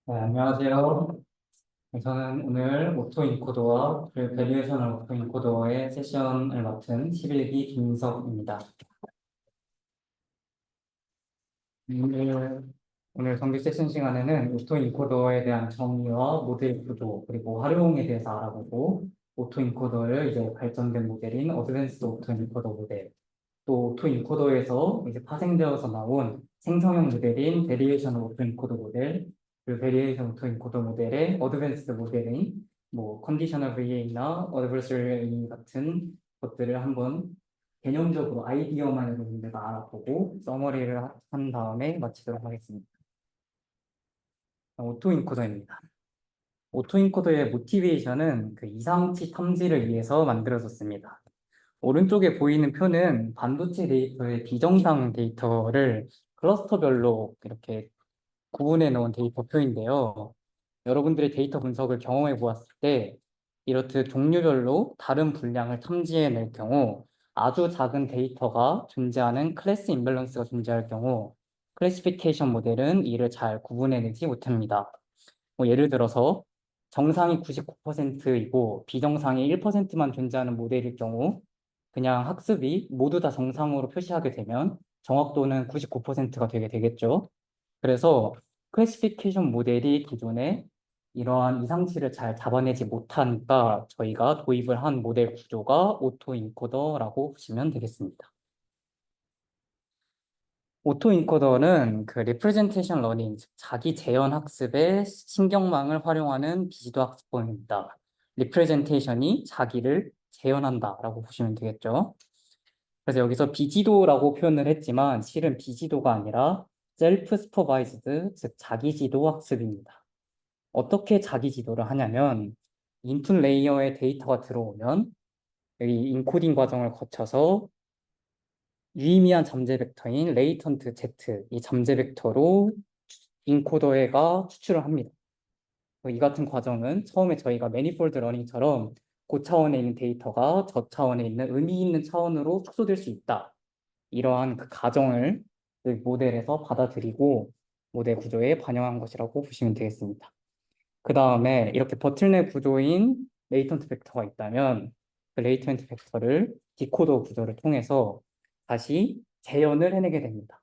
네, 안녕하세요. 저는 오늘 오토인코더와 그리고 베리에이션을 오토인코더의 세션을 맡은 11기 김석입니다. 오늘, 오늘 정규 세션 시간에는 오토인코더에 대한 정의와 모델 구조, 그리고 활용에 대해서 알아보고, 오토인코더를 이제 발전된 모델인 어드밴스드 오토인코더 모델, 또 오토인코더에서 이제 파생되어서 나온 생성형 모델인 베리에이션 오토인코더 모델, 그리고 베리에이션 오토인코더 모델의 어드밴스드 모델인 뭐 컨디셔널 VA나 어드버서리 VA 같은 것들을 한번 개념적으로 아이디어만으로 우리가 알아보고 서머리를 한 다음에 마치도록 하겠습니다. 오토인코더입니다. 오토인코더의 모티베이션은 그 이상치 탐지를 위해서 만들어졌습니다. 오른쪽에 보이는 표는 반도체 데이터의 비정상 데이터를 클러스터별로 이렇게 구분해 놓은 데이터 표인데요. 여러분들의 데이터 분석을 경험해 보았을 때 이렇듯 종류별로 다른 분량을 탐지해낼 경우 아주 작은 데이터가 존재하는 클래스 임밸런스가 존재할 경우 클래시피케이션 모델은 이를 잘 구분해내지 못합니다. 뭐 예를 들어서 정상이 99%이고 비정상이 1%만 존재하는 모델일 경우 그냥 학습이 모두 다 정상으로 표시하게 되면 정확도는 99%가 되게 되겠죠. 그래서 클래시피케이션 모델이 기존에 이러한 이상치를 잘 잡아내지 못하니까 저희가 도입을 한 모델 구조가 오토인코더라고 보시면 되겠습니다. 오토인코더는 그 리프레젠테이션 러닝, 즉 자기 재현 학습의 신경망을 활용하는 비지도 학습법입니다. 리프레젠테이션이 자기를 재현한다라고 보시면 되겠죠. 그래서 여기서 비지도라고 표현을 했지만 실은 비지도가 아니라 셀프 슈퍼바이즈드, 즉 자기 지도 학습입니다. 어떻게 자기 지도를 하냐면 인풋 레이어에 데이터가 들어오면 여기 인코딩 과정을 거쳐서 유의미한 잠재 벡터인 레이턴트 Z, 이 잠재 벡터로 인코더가 추출을 합니다. 이 같은 과정은 처음에 저희가 매니폴드 러닝처럼 고차원에 있는 데이터가 저차원에 있는 의미 있는 차원으로 축소될 수 있다. 이러한 그 가정을 그 모델에서 받아들이고 모델 구조에 반영한 것이라고 보시면 되겠습니다. 그 다음에 이렇게 버틀넥 구조인 레이턴트 벡터가 있다면 그 레이턴트 벡터를 디코더 구조를 통해서 다시 재현을 해내게 됩니다.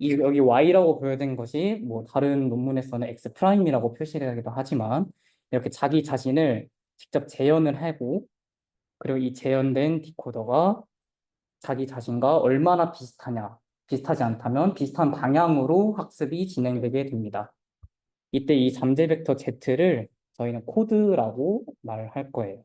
여기 Y라고 보여진 것이 뭐 다른 논문에서는 X 프라임이라고 표시를 하기도 하지만 이렇게 자기 자신을 직접 재현을 하고 그리고 이 재현된 디코더가 자기 자신과 얼마나 비슷하냐, 비슷하지 않다면 비슷한 방향으로 학습이 진행되게 됩니다. 이때 이 잠재 벡터 Z를 저희는 코드라고 말할 거예요.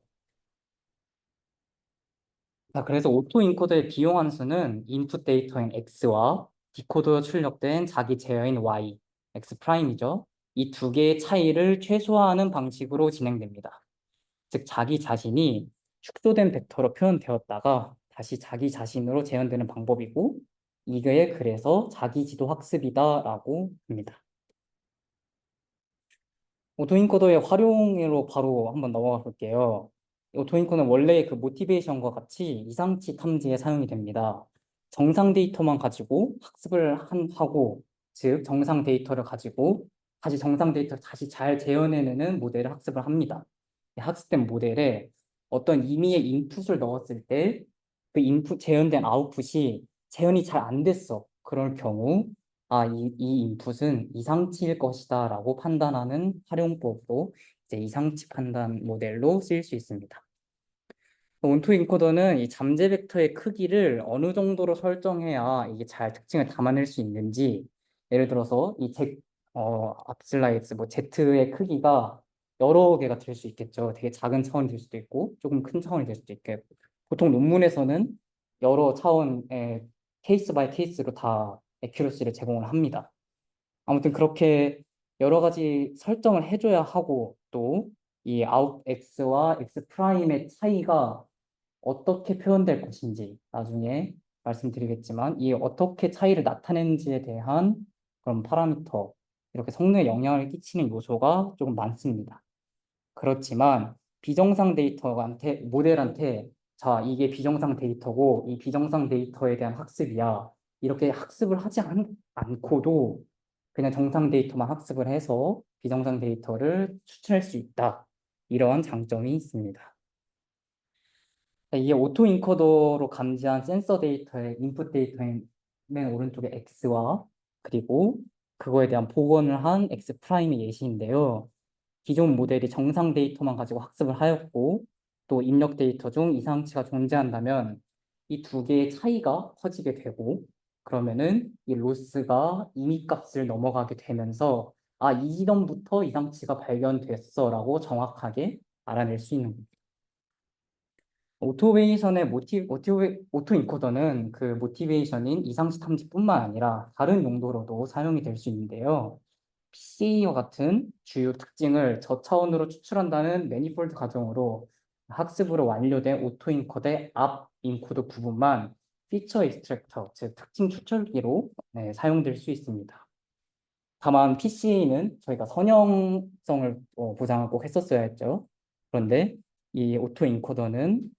자, 그래서 오토 인코더의 비용 함수는 인풋 데이터인 X와 디코더 출력된 자기 제어인 Y, X 프라임이죠. 이 두 개의 차이를 최소화하는 방식으로 진행됩니다. 즉, 자기 자신이 축소된 벡터로 표현되었다가 다시 자기 자신으로 재현되는 방법이고, 이게 그래서 자기지도 학습이다라고 합니다. 오토인코더의 활용으로 바로 한번 넘어가 볼게요. 오토인코는 원래 그 모티베이션과 같이 이상치 탐지에 사용이 됩니다. 정상 데이터만 가지고 하고, 즉 정상 데이터를 가지고 다시 정상 데이터를 다시 잘 재현해내는 모델을 학습을 합니다. 이 학습된 모델에 어떤 임의의 인풋을 넣었을 때 그 인풋 재현된 아웃풋이 재현이 잘 안 됐어. 그럴 경우 이 인풋은 이상치일 것이다 라고 판단하는 활용법으로 이제 이상치 판단 모델로 쓰일 수 있습니다. 온토 인코더는 이 잠재 벡터의 크기를 어느 정도로 설정해야 이게 잘 특징을 담아낼 수 있는지, 예를 들어서 앞슬라이드 뭐 Z의 크기가 여러 개가 될 수 있겠죠. 되게 작은 차원이 될 수도 있고 조금 큰 차원이 될 수도 있고, 보통 논문에서는 여러 차원의 케이스 바이 케이스로 다 애큐러시를 제공을 합니다. 아무튼 그렇게 여러 가지 설정을 해줘야 하고, 또 이 아웃 X와 X 프라임의 차이가 어떻게 표현될 것인지 나중에 말씀드리겠지만, 이 어떻게 차이를 나타내는지에 대한 그런 파라미터, 이렇게 성능에 영향을 끼치는 요소가 조금 많습니다. 그렇지만 비정상 데이터한테 모델한테 자, 이게 비정상 데이터고 이 비정상 데이터에 대한 학습이야, 이렇게 학습을 하지 않고도 그냥 정상 데이터만 학습을 해서 비정상 데이터를 추출할 수 있다. 이러한 장점이 있습니다. 이게 오토 인코더로 감지한 센서 데이터의 인풋 데이터인 맨 오른쪽에 X와 그리고 그거에 대한 복원을 한 X 프라임의 예시인데요. 기존 모델이 정상 데이터만 가지고 학습을 하였고 또 입력 데이터 중 이상치가 존재한다면 이 두 개의 차이가 커지게 되고 그러면은 이 로스가 임의 값을 넘어가게 되면서 아, 이 지점부터 이상치가 발견됐어라고 정확하게 알아낼 수 있는 겁니다. 오토메이션의 오토 인코더는 그 모티베이션인 이상시 탐지뿐만 아니라 다른 용도로도 사용이 될 수 있는데요. PC와 같은 주요 특징을 저차원으로 추출한다는 매니폴드 과정으로 학습으로 완료된 오토 인코더의 앞 인코더 부분만 피처 익스트랙터, 즉 특징 추출기로 사용될 수 있습니다. 다만 PC는 저희가 선형성을 보장하고 했었어야 했죠. 그런데 이 오토 인코더는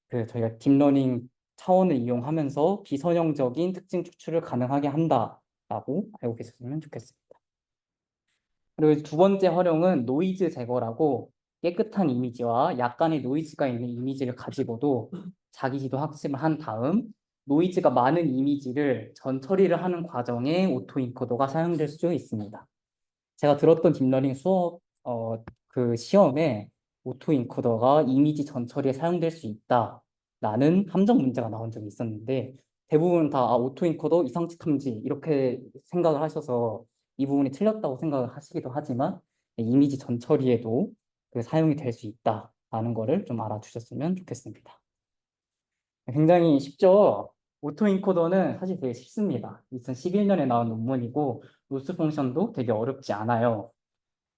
그 저희가 딥러닝 차원을 이용하면서 비선형적인 특징 추출을 가능하게 한다라고 알고 계셨으면 좋겠습니다. 그리고 두 번째 활용은 노이즈 제거라고 깨끗한 이미지와 약간의 노이즈가 있는 이미지를 가지고도 자기 지도 학습을 한 다음 노이즈가 많은 이미지를 전처리를 하는 과정에 오토인코더가 사용될 수 있습니다. 제가 들었던 딥러닝 수업 그 시험에 오토인코더가 이미지 전처리에 사용될 수 있다라는 함정 문제가 나온 적이 있었는데 대부분 다 오토인코더 이상치 탐지 이렇게 생각을 하셔서 이 부분이 틀렸다고 생각을 하시기도 하지만 이미지 전처리에도 그 사용이 될 수 있다라는 거를 좀 알아주셨으면 좋겠습니다. 굉장히 쉽죠? 오토인코더는 사실 되게 쉽습니다. 2011년에 나온 논문이고 로스 펑션도 되게 어렵지 않아요.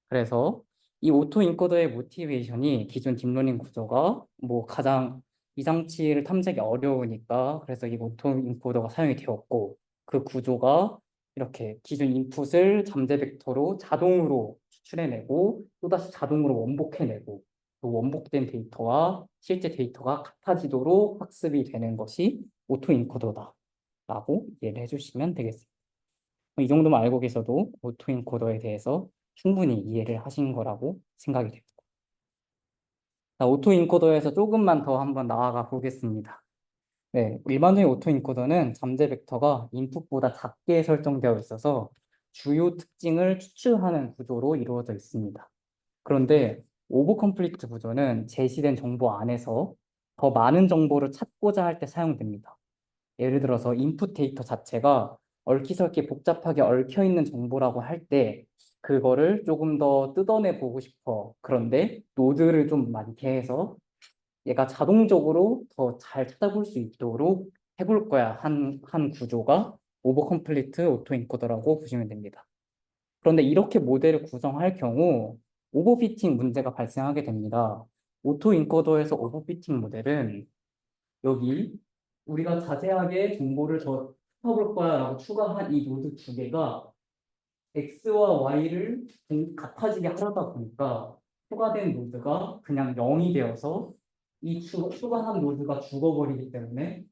그래서 이 오토 인코더의 모티베이션이 기존 딥러닝 구조가 뭐 가장 이상치를 탐지하기 어려우니까 그래서 이 오토 인코더가 사용이 되었고 그 구조가 이렇게 기존 인풋을 잠재 벡터로 자동으로 추출해내고 또다시 자동으로 원복해내고 그 원복된 데이터와 실제 데이터가 같아지도록 학습이 되는 것이 오토 인코더다라고 이해를 해주시면 되겠습니다. 이 정도만 알고 계셔도 오토인코더에 대해서 충분히 이해를 하신 거라고 생각이 됩니다. 자, 오토인코더에서 조금만 더 한번 나아가 보겠습니다. 네, 일반적인 오토인코더는 잠재 벡터가 인풋보다 작게 설정되어 있어서 주요 특징을 추출하는 구조로 이루어져 있습니다. 그런데 오버 컴플리트 구조는 제시된 정보 안에서 더 많은 정보를 찾고자 할 때 사용됩니다. 예를 들어서 인풋 데이터 자체가 얽히설키 복잡하게 얽혀 있는 정보라고 할 때 그거를 조금 더 뜯어내 보고 싶어. 그런데 노드를 좀 많게 해서 얘가 자동적으로 더 잘 찾아볼 수 있도록 해볼 거야. 한 구조가 오버 컴플리트 오토 인코더라고 보시면 됩니다. 그런데 이렇게 모델을 구성할 경우 오버피팅 문제가 발생하게 됩니다. 오토 인코더에서 오버피팅 모델은 여기 우리가 자세하게 정보를 더 찾아볼 거야 라고 추가한 이 노드 두 개가 X와 Y를 같아지게 하려다 보니까 추가된 노드가 그냥 0이 되어서 이 추가한 노드가 죽어버리기 때문에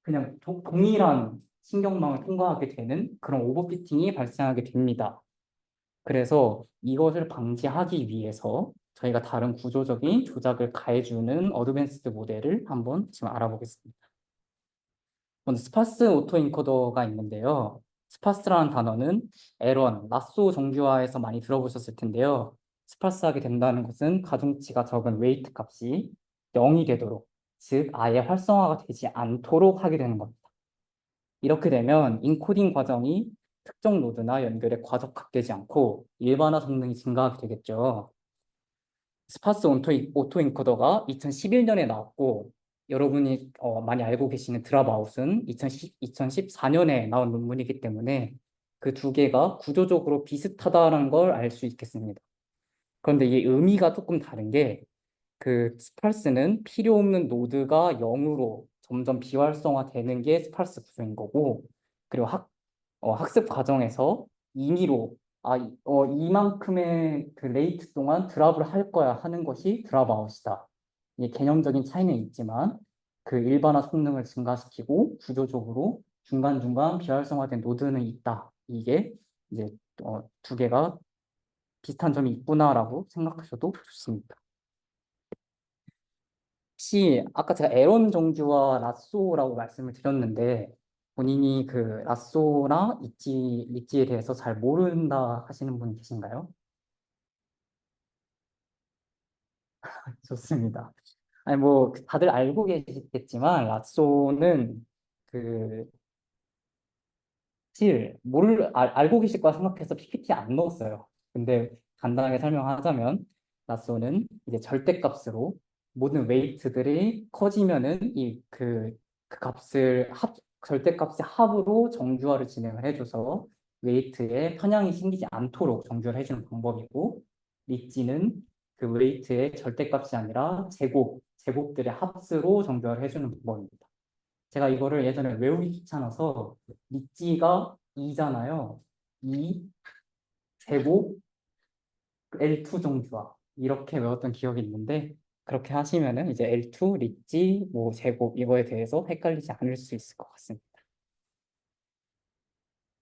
그냥 동일한 신경망을 통과하게 되는 그런 오버피팅이 발생하게 됩니다. 그래서 이것을 방지하기 위해서 저희가 다른 구조적인 조작을 가해주는 어드밴스드 모델을 한번 지금 알아보겠습니다. 먼저 스파스 오토인코더가 있는데요. 스파스라는 단어는 에런, 라쏘 정규화에서 많이 들어보셨을 텐데요. 스파스하게 된다는 것은 가중치가 적은 웨이트 값이 0이 되도록, 즉 아예 활성화가 되지 않도록 하게 되는 겁니다. 이렇게 되면 인코딩 과정이 특정 노드나 연결에 과적화되지 않고 일반화 성능이 증가하게 되겠죠. 스파스 오토 인코더가 2011년에 나왔고 여러분이 많이 알고 계시는 드랍아웃은 2014년에 나온 논문이기 때문에 그 두 개가 구조적으로 비슷하다는 걸 알 수 있겠습니다. 그런데 이 의미가 조금 다른 게 그 스파스는 필요 없는 노드가 0으로 점점 비활성화되는 게 스파스 구조인 거고 그리고 학습 과정에서 임의로 이만큼의 그 레이트 동안 드랍을 할 거야 하는 것이 드랍 아웃이다. 이 개념적인 차이는 있지만 그 일반화 성능을 증가시키고 구조적으로 중간중간 비활성화된 노드는 있다. 이게 이제 두 개가 비슷한 점이 있구나라고 생각하셔도 좋습니다. 혹시 아까 제가 에런 정규와 라쏘라고 말씀을 드렸는데 본인이 그 라쏘나 리찌에 대해서 잘 모른다 하시는 분 계신가요? 좋습니다. 아니 뭐 다들 알고 계시겠지만 라쏘는 그 사실 알고 계실 거라 생각해서 PPT 안 넣었어요. 근데 간단하게 설명하자면 라쏘는 이제 절대값으로 모든 웨이트들이 커지면은 그 값을 절대값의 합으로 정규화를 진행을 해줘서 웨이트에 편향이 생기지 않도록 정규화를 해주는 방법이고, 리찌는 그 웨이트의 절대값이 아니라 제곱들의 합수로 정규화를 해주는 방법입니다. 제가 이거를 예전에 외우기 귀찮아서 리찌가 2잖아요. 2 제곱 L2 정주화 이렇게 외웠던 기억이 있는데 그렇게 하시면은 이제 L2 리찌 뭐 제곱 이거에 대해서 헷갈리지 않을 수 있을 것 같습니다.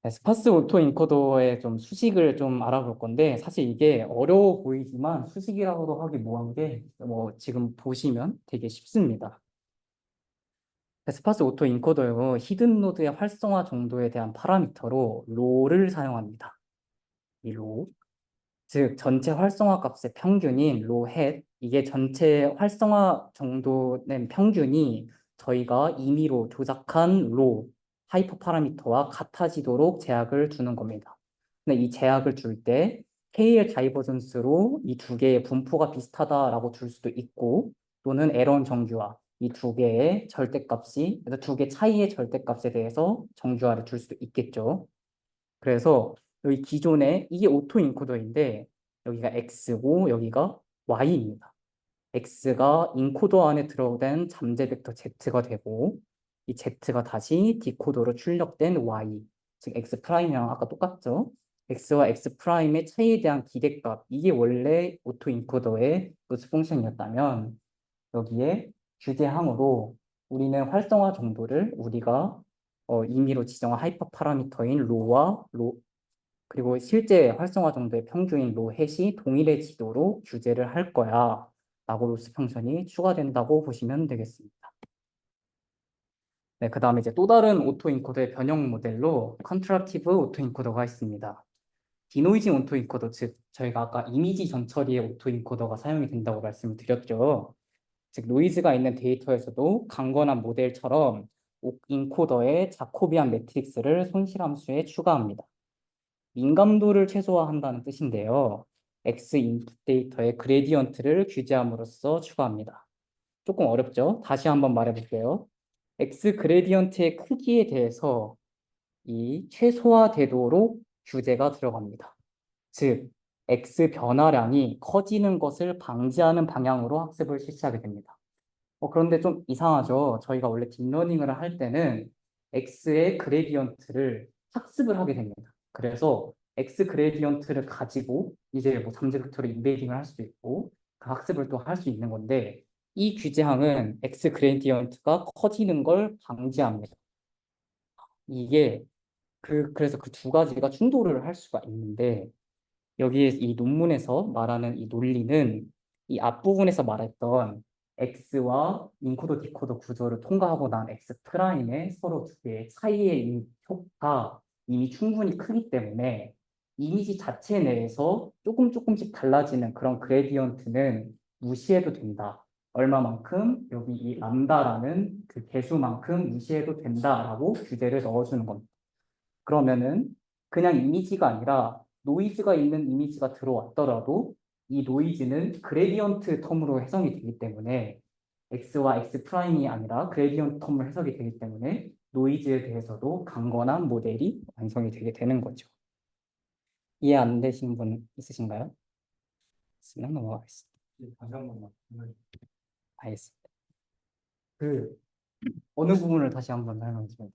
네, 스파스 오토 인코더의 좀 수식을 좀 알아볼 건데 사실 이게 어려워 보이지만 수식이라고도 하기 뭐한 게 뭐 지금 보시면 되게 쉽습니다. 스파스 오토 인코더요, 히든 노드의 활성화 정도에 대한 파라미터로 로를 사용합니다. 이 로, 즉 전체 활성화 값의 평균인 로 헷, 이게 전체 활성화 정도는 평균이 저희가 임의로 조작한 로 하이퍼 파라미터와 같아지도록 제약을 두는 겁니다. 근데 이 제약을 줄 때 KL 다이버전스로 이 두 개의 분포가 비슷하다라고 줄 수도 있고, 또는 에런 정규화 이 두 개의 절대값이, 그래서 두 개 차이의 절대값에 대해서 정규화를 줄 수도 있겠죠. 그래서 여기 기존에 이게 오토 인코더인데 여기가 X고 여기가 Y입니다. X가 인코더 안에 들어된 잠재 벡터 Z가 되고 이 Z가 다시 디코더로 출력된 Y, 즉 X 프라임이랑 아까 똑같죠? X와 X 프라임의 차이에 대한 기대값, 이게 원래 오토 인코더의 로스 펑션이었다면 여기에 규제항으로 우리는 활성화 정도를 우리가 임의로 지정한 하이퍼 파라미터인 로와 로, 그리고 실제 활성화 정도의 평균인 로 햇이 동일해지도록 규제를 할 거야 라고 로스 펑션이 추가된다고 보시면 되겠습니다. 네, 그 다음에 이제 또 다른 오토인코더의 변형 모델로 컨트락티브 오토인코더가 있습니다. 디노이징 오토인코더, 즉 저희가 아까 이미지 전처리의 오토인코더가 사용이 된다고 말씀을 드렸죠. 즉 노이즈가 있는 데이터에서도 강건한 모델처럼 인코더의 자코비안 매트릭스를 손실함수에 추가합니다. 민감도를 최소화한다는 뜻인데요. X 인풋 데이터의 그레디언트를 규제함으로써 추가합니다. 조금 어렵죠? 다시 한번 말해볼게요. X 그레디언트의 크기에 대해서 이 최소화되도록 규제가 들어갑니다. 즉, X 변화량이 커지는 것을 방지하는 방향으로 학습을 실시하게 됩니다. 그런데 좀 이상하죠? 저희가 원래 딥러닝을 할 때는 X의 그레디언트를 학습을 하게 됩니다. 그래서 X 그레디언트를 가지고 이제 뭐 잠재 벡터를 인베이딩을 할 수도 있고 그 학습을 또 할 수 있는 건데 이 규제항은 X 그레디언트가 커지는 걸 방지합니다. 이게 그래서 그 두 가지가 충돌을 할 수가 있는데 여기에 이 논문에서 말하는 이 논리는 이 앞부분에서 말했던 X와 인코더 디코더 구조를 통과하고 난 X 프라임의 서로 두 개의 차이의 이 효가 이미 충분히 크기 때문에 이미지 자체 내에서 조금씩 달라지는 그런 그레디언트는 무시해도 된다. 얼마만큼 여기 이 람다라는 그 개수만큼 무시해도 된다라고 규제를 넣어주는 겁니다. 그러면은 그냥 이미지가 아니라 노이즈가 있는 이미지가 들어왔더라도 이 노이즈는 그레디언트 텀으로 해석이 되기 때문에 X와 X 프라임이 아니라 그레디언트 텀으로 해석이 되기 때문에 노이즈에 대해서도 강건한 모델이 완성이 되게 되는 거죠. 이해 안 되시는 분 있으신가요? 있으면 넘어가겠습니다. 다시 한 번만. 알겠습니다. 그 어느 부분을 다시 한번 설명해 주세요.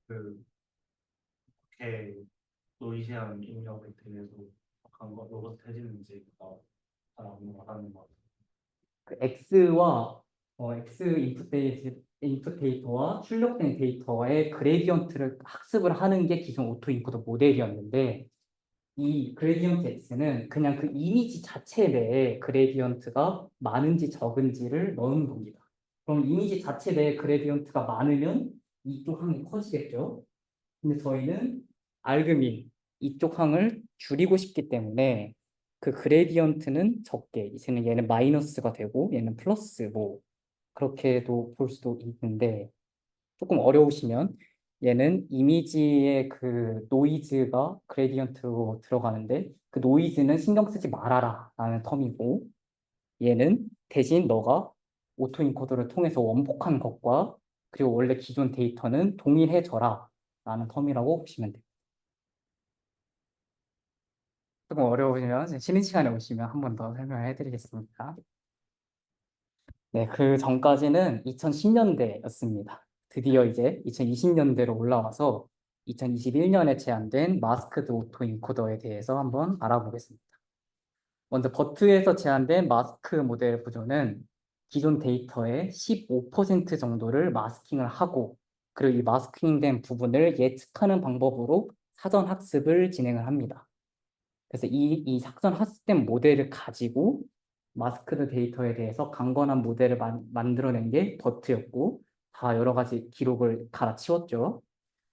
그 어떻게 노이즈한 입력에 대해서 강거 로봇 해지는지가 잘안 말하는 것 같아요. 그 X와 X 인풋 인풋 데이터와 출력된 데이터의 그레디언트를 학습을 하는 게 기존 오토 인코더 모델이었는데 이 그레디언트 X는 그냥 그 이미지 자체 내에 그레디언트가 많은지 적은지를 넣은 겁니다. 그럼 이미지 자체 내에 그레디언트가 많으면 이쪽 항이 커지겠죠? 근데 저희는 알그민 이쪽 항을 줄이고 싶기 때문에 그 그레디언트는 적게, 이제는 얘는 마이너스가 되고 얘는 플러스 뭐 그렇게도 볼 수도 있는데 조금 어려우시면 얘는 이미지의 그 노이즈가 그레디언트로 들어가는데 그 노이즈는 신경 쓰지 말아라 라는 텀이고 얘는 대신 너가 오토인코더를 통해서 원복한 것과 그리고 원래 기존 데이터는 동일해져라 라는 텀이라고 보시면 돼요. 조금 어려우시면 쉬는 시간에 오시면 한 번 더 설명을 해드리겠습니다. 네, 그 전까지는 2010년대였습니다. 드디어 이제 2020년대로 올라와서 2021년에 제안된 마스크드 오토 인코더에 대해서 한번 알아보겠습니다. 먼저 버트에서 제안된 마스크 모델 구조는 기존 데이터의 15% 정도를 마스킹을 하고 그리고 이 마스킹된 부분을 예측하는 방법으로 사전 학습을 진행을 합니다. 그래서 이 사전 학습된 모델을 가지고 마스크드 데이터에 대해서 강건한 모델을 만들어낸 게 버트였고 다 여러 가지 기록을 갈아치웠죠.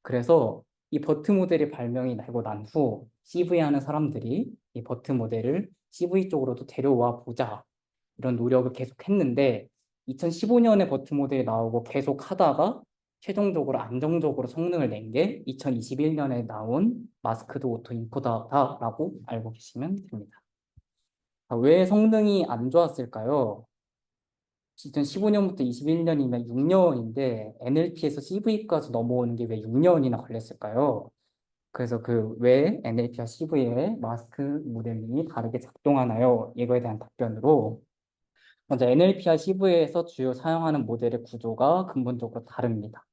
그래서 이 버트 모델이 발명이 되고 난 후 CV 하는 사람들이 이 버트 모델을 CV 쪽으로도 데려와 보자 이런 노력을 계속 했는데 2015년에 버트 모델이 나오고 계속 하다가 최종적으로 안정적으로 성능을 낸 게 2021년에 나온 마스크드 오토 인코더다라고 알고 계시면 됩니다. 왜 성능이 안 좋았을까요? 2015년부터 21년이면 6년인데 NLP에서 CV까지 넘어오는 게 왜 6년이나 걸렸을까요? 그래서 그 왜 NLP와 CV의 마스크 모델이 다르게 작동하나요? 이거에 대한 답변으로 먼저 NLP와 CV에서 주요 사용하는 모델의 구조가 근본적으로 다릅니다.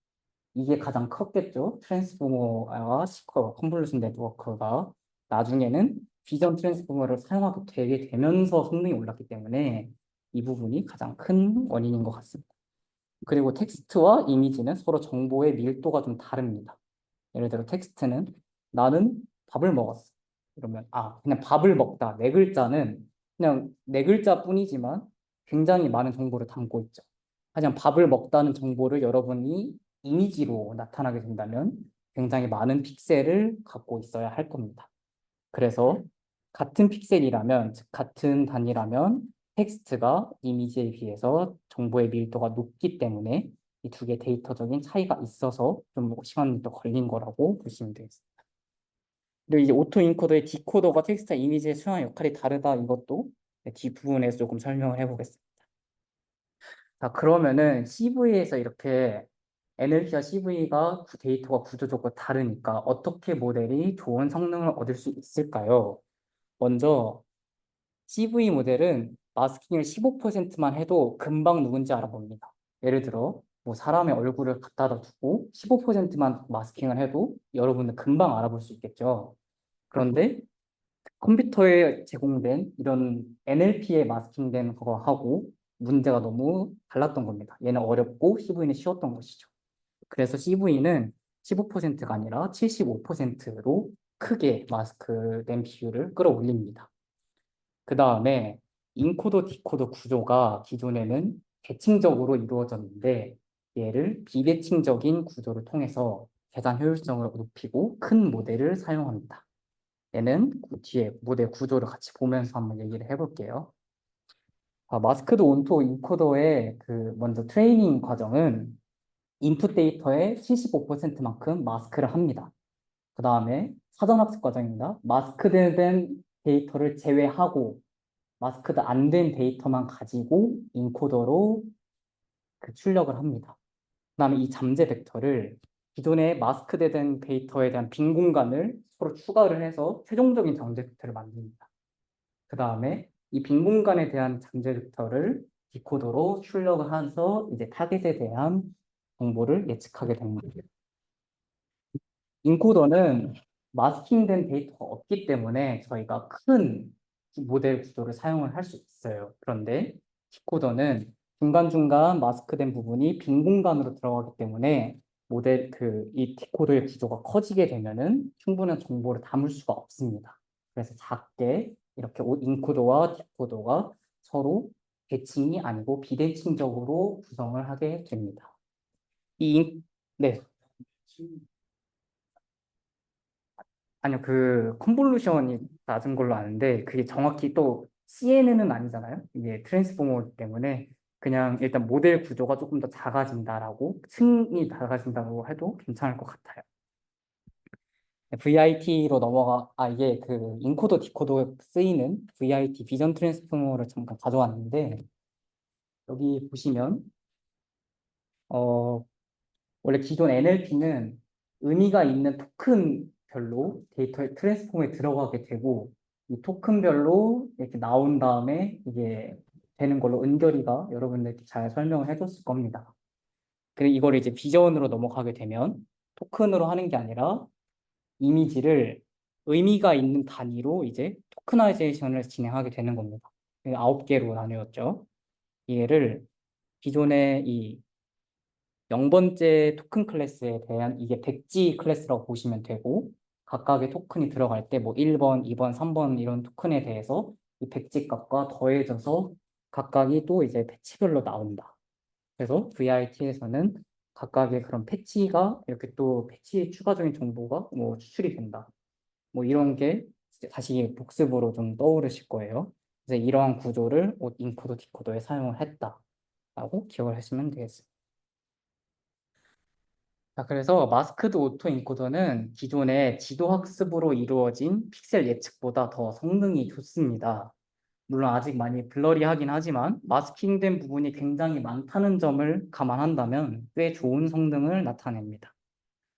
이게 가장 컸겠죠. 트랜스포머와 시커, 컨볼루션 네트워크가 나중에는 비전 트랜스포머를 사용하게 되게 되면서 성능이 올랐기 때문에 이 부분이 가장 큰 원인인 것 같습니다. 그리고 텍스트와 이미지는 서로 정보의 밀도가 좀 다릅니다. 예를 들어 텍스트는 나는 밥을 먹었어. 이러면 그냥 밥을 먹다. 네 글자는 그냥 네 글자뿐이지만 굉장히 많은 정보를 담고 있죠. 하지만 밥을 먹다는 정보를 여러분이 이미지로 나타나게 된다면 굉장히 많은 픽셀을 갖고 있어야 할 겁니다. 그래서 같은 픽셀이라면, 즉 같은 단위라면 텍스트가 이미지에 비해서 정보의 밀도가 높기 때문에 이 두 개 데이터적인 차이가 있어서 좀 시간이 더 걸린 거라고 보시면 되겠습니다. 그리고 이제 오토 인코더의 디코더가 텍스트와 이미지의 수행 역할이 다르다 이것도 뒷부분에서 조금 설명을 해보겠습니다. 자, 그러면은 CV에서 이렇게 NLP와 CV가 데이터가 구조적으로 다르니까 어떻게 모델이 좋은 성능을 얻을 수 있을까요? 먼저 CV 모델은 마스킹을 15%만 해도 금방 누군지 알아봅니다. 예를 들어 뭐 사람의 얼굴을 갖다다 두고 15%만 마스킹을 해도 여러분은 금방 알아볼 수 있겠죠. 그런데 컴퓨터에 제공된 이런 NLP에 마스킹된 거하고 문제가 너무 달랐던 겁니다. 얘는 어렵고 CV는 쉬웠던 것이죠. 그래서 CV는 15%가 아니라 75%로 크게 마스크된 비율을 끌어올립니다. 그 다음에 인코더 디코더 구조가 기존에는 대칭적으로 이루어졌는데 얘를 비대칭적인 구조를 통해서 계산 효율성을 높이고 큰 모델을 사용합니다. 얘는 뒤에 모델 구조를 같이 보면서 한번 얘기를 해볼게요. 마스크드 온토 인코더의 그 먼저 트레이닝 과정은 인풋 데이터의 75%만큼 마스크를 합니다. 그 다음에 사전학습 과정입니다. 마스크된 데이터를 제외하고 마스크드 안 된 데이터만 가지고 인코더로 그 출력을 합니다. 그 다음에 이 잠재 벡터를 기존의 마스크된 데이터에 대한 빈 공간을 서로 추가를 해서 최종적인 잠재 벡터를 만듭니다. 그 다음에 이 빈 공간에 대한 잠재 벡터를 디코더로 출력을 해서 이제 타겟에 대한 정보를 예측하게 됩니다. 인코더는 마스킹된 데이터가 없기 때문에 저희가 큰 모델 구조를 사용을 할 수 있어요. 그런데 디코더는 중간중간 마스크된 부분이 빈 공간으로 들어가기 때문에 이 디코더의 구조가 커지게 되면은 충분한 정보를 담을 수가 없습니다. 그래서 작게 이렇게 인코더와 디코더가 서로 대칭이 아니고 비대칭적으로 구성을 하게 됩니다. 이 네, 아니요, 그 컨볼루션이 낮은 걸로 아는데 그게 정확히 또 CNN은 아니잖아요. 이게 트랜스포머이기 때문에 그냥 일단 모델 구조가 조금 더 작아진다라고 층이 작아진다고 해도 괜찮을 것 같아요. VIT로 이게 그 인코더 디코더 쓰이는 VIT 비전 트랜스포머를 잠깐 가져왔는데 여기 보시면 어 원래 기존 NLP는 의미가 있는 토큰별로 데이터의 트랜스폼에 들어가게 되고 이 토큰별로 이렇게 나온 다음에 이게 되는 걸로 은결이가 여러분들께 잘 설명을 해줬을 겁니다. 그리고 이걸 이제 비전으로 넘어가게 되면 토큰으로 하는 게 아니라 이미지를 의미가 있는 단위로 이제 토크나이제이션을 진행하게 되는 겁니다. 9개로 나뉘었죠. 얘를 기존의 이 0번째 토큰 클래스에 대한 이게 백지 클래스라고 보시면 되고 각각의 토큰이 들어갈 때 뭐 1번, 2번, 3번 이런 토큰에 대해서 이 백지 값과 더해져서 각각이 또 이제 패치별로 나온다. 그래서 VIT에서는 각각의 그런 패치가 이렇게 또 패치 추가적인 정보가 뭐 추출이 된다. 뭐 이런 게 이제 다시 복습으로 좀 떠오르실 거예요. 그래서 이러한 구조를 인코더 디코더에 사용을 했다라고 기억을 하시면 되겠습니다. 자, 그래서 마스크드 오토 인코더는 기존의 지도 학습으로 이루어진 픽셀 예측보다 더 성능이 좋습니다. 물론 아직 많이 블러리하긴 하지만 마스킹된 부분이 굉장히 많다는 점을 감안한다면 꽤 좋은 성능을 나타냅니다.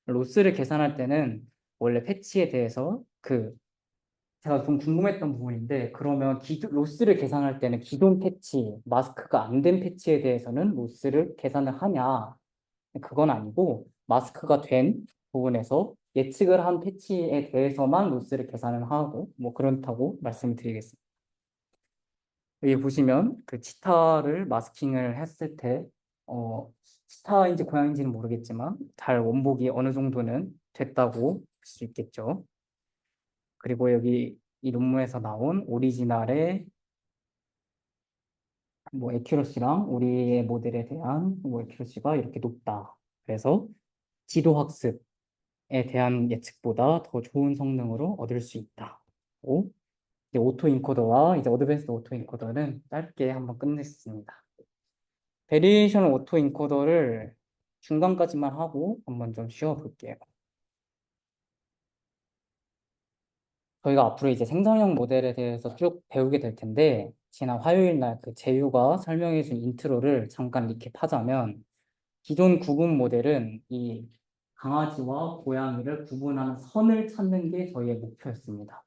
로스를 계산할 때는 원래 패치에 대해서 제가 좀 궁금했던 부분인데 그러면 로스를 계산할 때는 기존 패치, 마스크가 안 된 패치에 대해서는 로스를 계산을 하냐? 그건 아니고 마스크가 된 부분에서 예측을 한 패치에 대해서만 로스를 계산을 하고 뭐 그렇다고 말씀을 드리겠습니다. 여기 보시면 그 치타를 마스킹을 했을 때 치타인지 고양인지는 모르겠지만 잘 원복이 어느 정도는 됐다고 볼 수 있겠죠. 그리고 여기 이 논문에서 나온 오리지널의 뭐 에큐러시랑 우리의 모델에 대한 뭐 에큐러시가 이렇게 높다. 그래서 지도 학습 에 대한 예측보다 더 좋은 성능으로 얻을 수 있다. 고 이제 오토 인코더와 이제 어드밴스드 오토 인코더는 짧게 한번 끝냈습니다. 베리에이션 오토 인코더를 중간까지만 하고 한번 좀 쉬어볼게요. 저희가 앞으로 이제 생성형 모델에 대해서 쭉 배우게 될 텐데 지난 화요일 날 그 재유가 설명해준 인트로를 잠깐 리캡하자면 기존 구분 모델은 이 강아지와 고양이를 구분하는 선을 찾는 게 저희의 목표였습니다.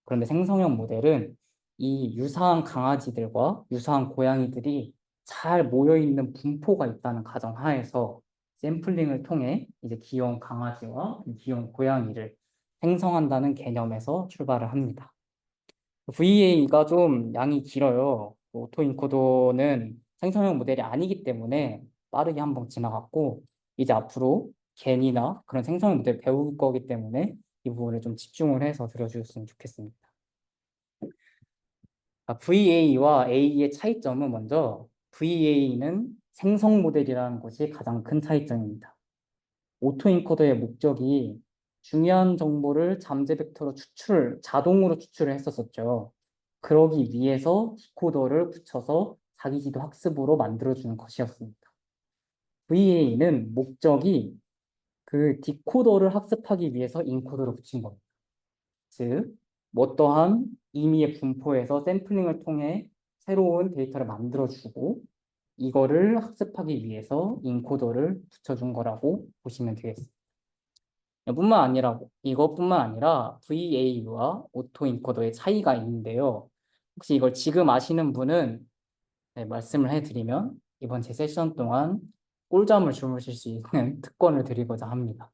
그런데 생성형 모델은 이 유사한 강아지들과 유사한 고양이들이 잘 모여 있는 분포가 있다는 가정하에서 샘플링을 통해 이제 귀여운 강아지와 귀여운 고양이를 생성한다는 개념에서 출발을 합니다. VA가 좀 양이 길어요. 오토인코더는 생성형 모델이 아니기 때문에 빠르게 한번 지나갔고 이제 앞으로 겐이나 그런 생성형 모델 배울 거기 때문에 이 부분을 좀 집중을 해서 들어주셨으면 좋겠습니다. VA와 A의 차이점은 먼저 VA는 생성 모델이라는 것이 가장 큰 차이점입니다. 오토인코더의 목적이 중요한 정보를 잠재 벡터로 자동으로 추출을 했었었죠. 그러기 위해서 디코더를 붙여서 자기지도 학습으로 만들어주는 것이었습니다. VA는 목적이 그 디코더를 학습하기 위해서 인코더를 붙인 겁니다. 즉, 어떠한 임의의 분포에서 샘플링을 통해 새로운 데이터를 만들어주고 이거를 학습하기 위해서 인코더를 붙여준 거라고 보시면 되겠습니다. 이것뿐만 아니라 VA와 오토인코더의 차이가 있는데요. 혹시 이걸 지금 아시는 분은 말씀을 해드리면 이번 제 세션 동안 꿀잠을 주무실 수 있는 특권을 드리고자 합니다.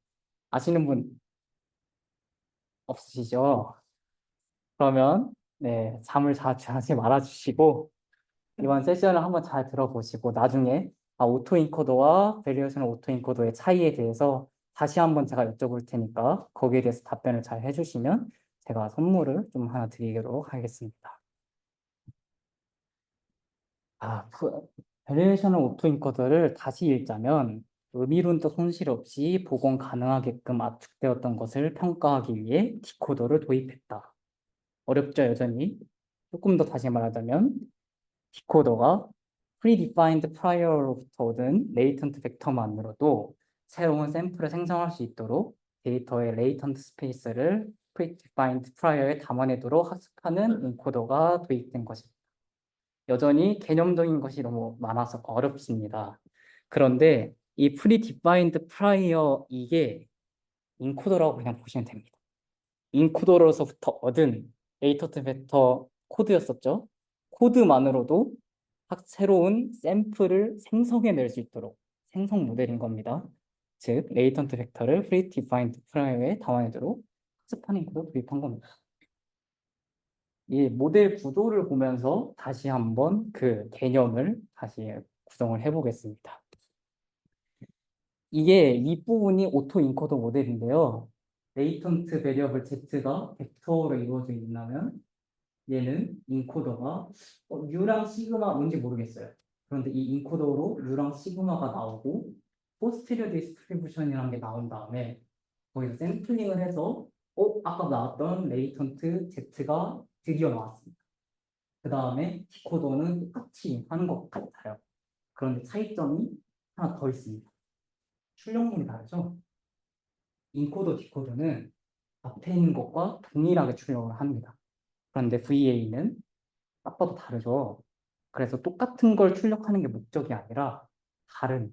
아시는 분 없으시죠? 그러면 잠을 자주 하지 말아주시고 이번 세션을 한번 잘 들어보시고 나중에 오토인코더와 베리에이션 오토인코더의 차이에 대해서 다시 한번 제가 여쭤볼 테니까 거기에 대해서 답변을 잘 해주시면 제가 선물을 좀 하나 드리도록 하겠습니다. 베리에이션 오토인코더를 다시 읽자면 의미론적 손실 없이 복원 가능하게끔 압축되었던 것을 평가하기 위해 디코더를 도입했다. 어렵죠, 여전히? 조금 더 다시 말하자면 디코더가 predefined prior로부터 얻은 레이턴트 벡터만으로도 새로운 샘플을 생성할 수 있도록 데이터의 레이턴트 스페이스를 predefined prior에 담아내도록 학습하는 인코더가 도입된 것입니다. 여전히 개념적인 것이 너무 많아서 어렵습니다. 그런데 이 predefined prior 이게 인코더라고 그냥 보시면 됩니다. 인코더로서부터 얻은 레이턴트 벡터 코드였었죠. 코드만으로도 새로운 샘플을 생성해낼 수 있도록 생성 모델인 겁니다. 즉, 레이턴트 벡터를 predefined 프라이어에 담아내도록 학습하는 코드 도입한 겁니다. 이 모델 구조를 보면서 다시 한번 그 개념을 다시 구성을 해보겠습니다. 이게 윗부분이 오토 인코더 모델인데요. 레이턴트 베리어블 Z가 벡터로 이루어져 있다면 얘는 인코더가 U랑 시그마 뭔지 모르겠어요. 그런데 이 인코더로 U랑 시그마가 나오고 포스테리어 디스트리뷰션이라는 게 나온 다음에 거기서 샘플링을 해서 아까 나왔던 레이턴트 Z가 드디어 나왔습니다. 그 다음에 디코더는 똑같이 하는 것 같아요. 그런데 차이점이 하나 더 있습니다. 출력물이 다르죠? 인코더, 디코더는 앞에 있는 것과 동일하게 출력을 합니다. 그런데 VA는 딱 봐도 다르죠. 그래서 똑같은 걸 출력하는 게 목적이 아니라 다른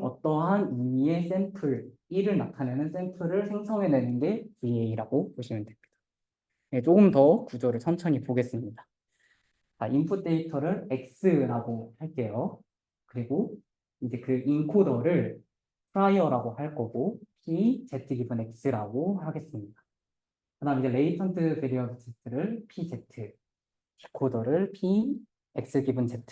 어떠한 의미의 샘플, 1을 나타내는 샘플을 생성해내는 게 VA라고 보시면 됩니다. 네, 조금 더 구조를 천천히 보겠습니다. 인풋 데이터를 X라고 할게요. 그리고 이제 그 인코더를 프라이어라고 할 거고 P, Z 기본 X라고 하겠습니다. 그 다음 이제 레이턴트 베리어블 Z를 PZ, 디코더를 P, X 기본 Z,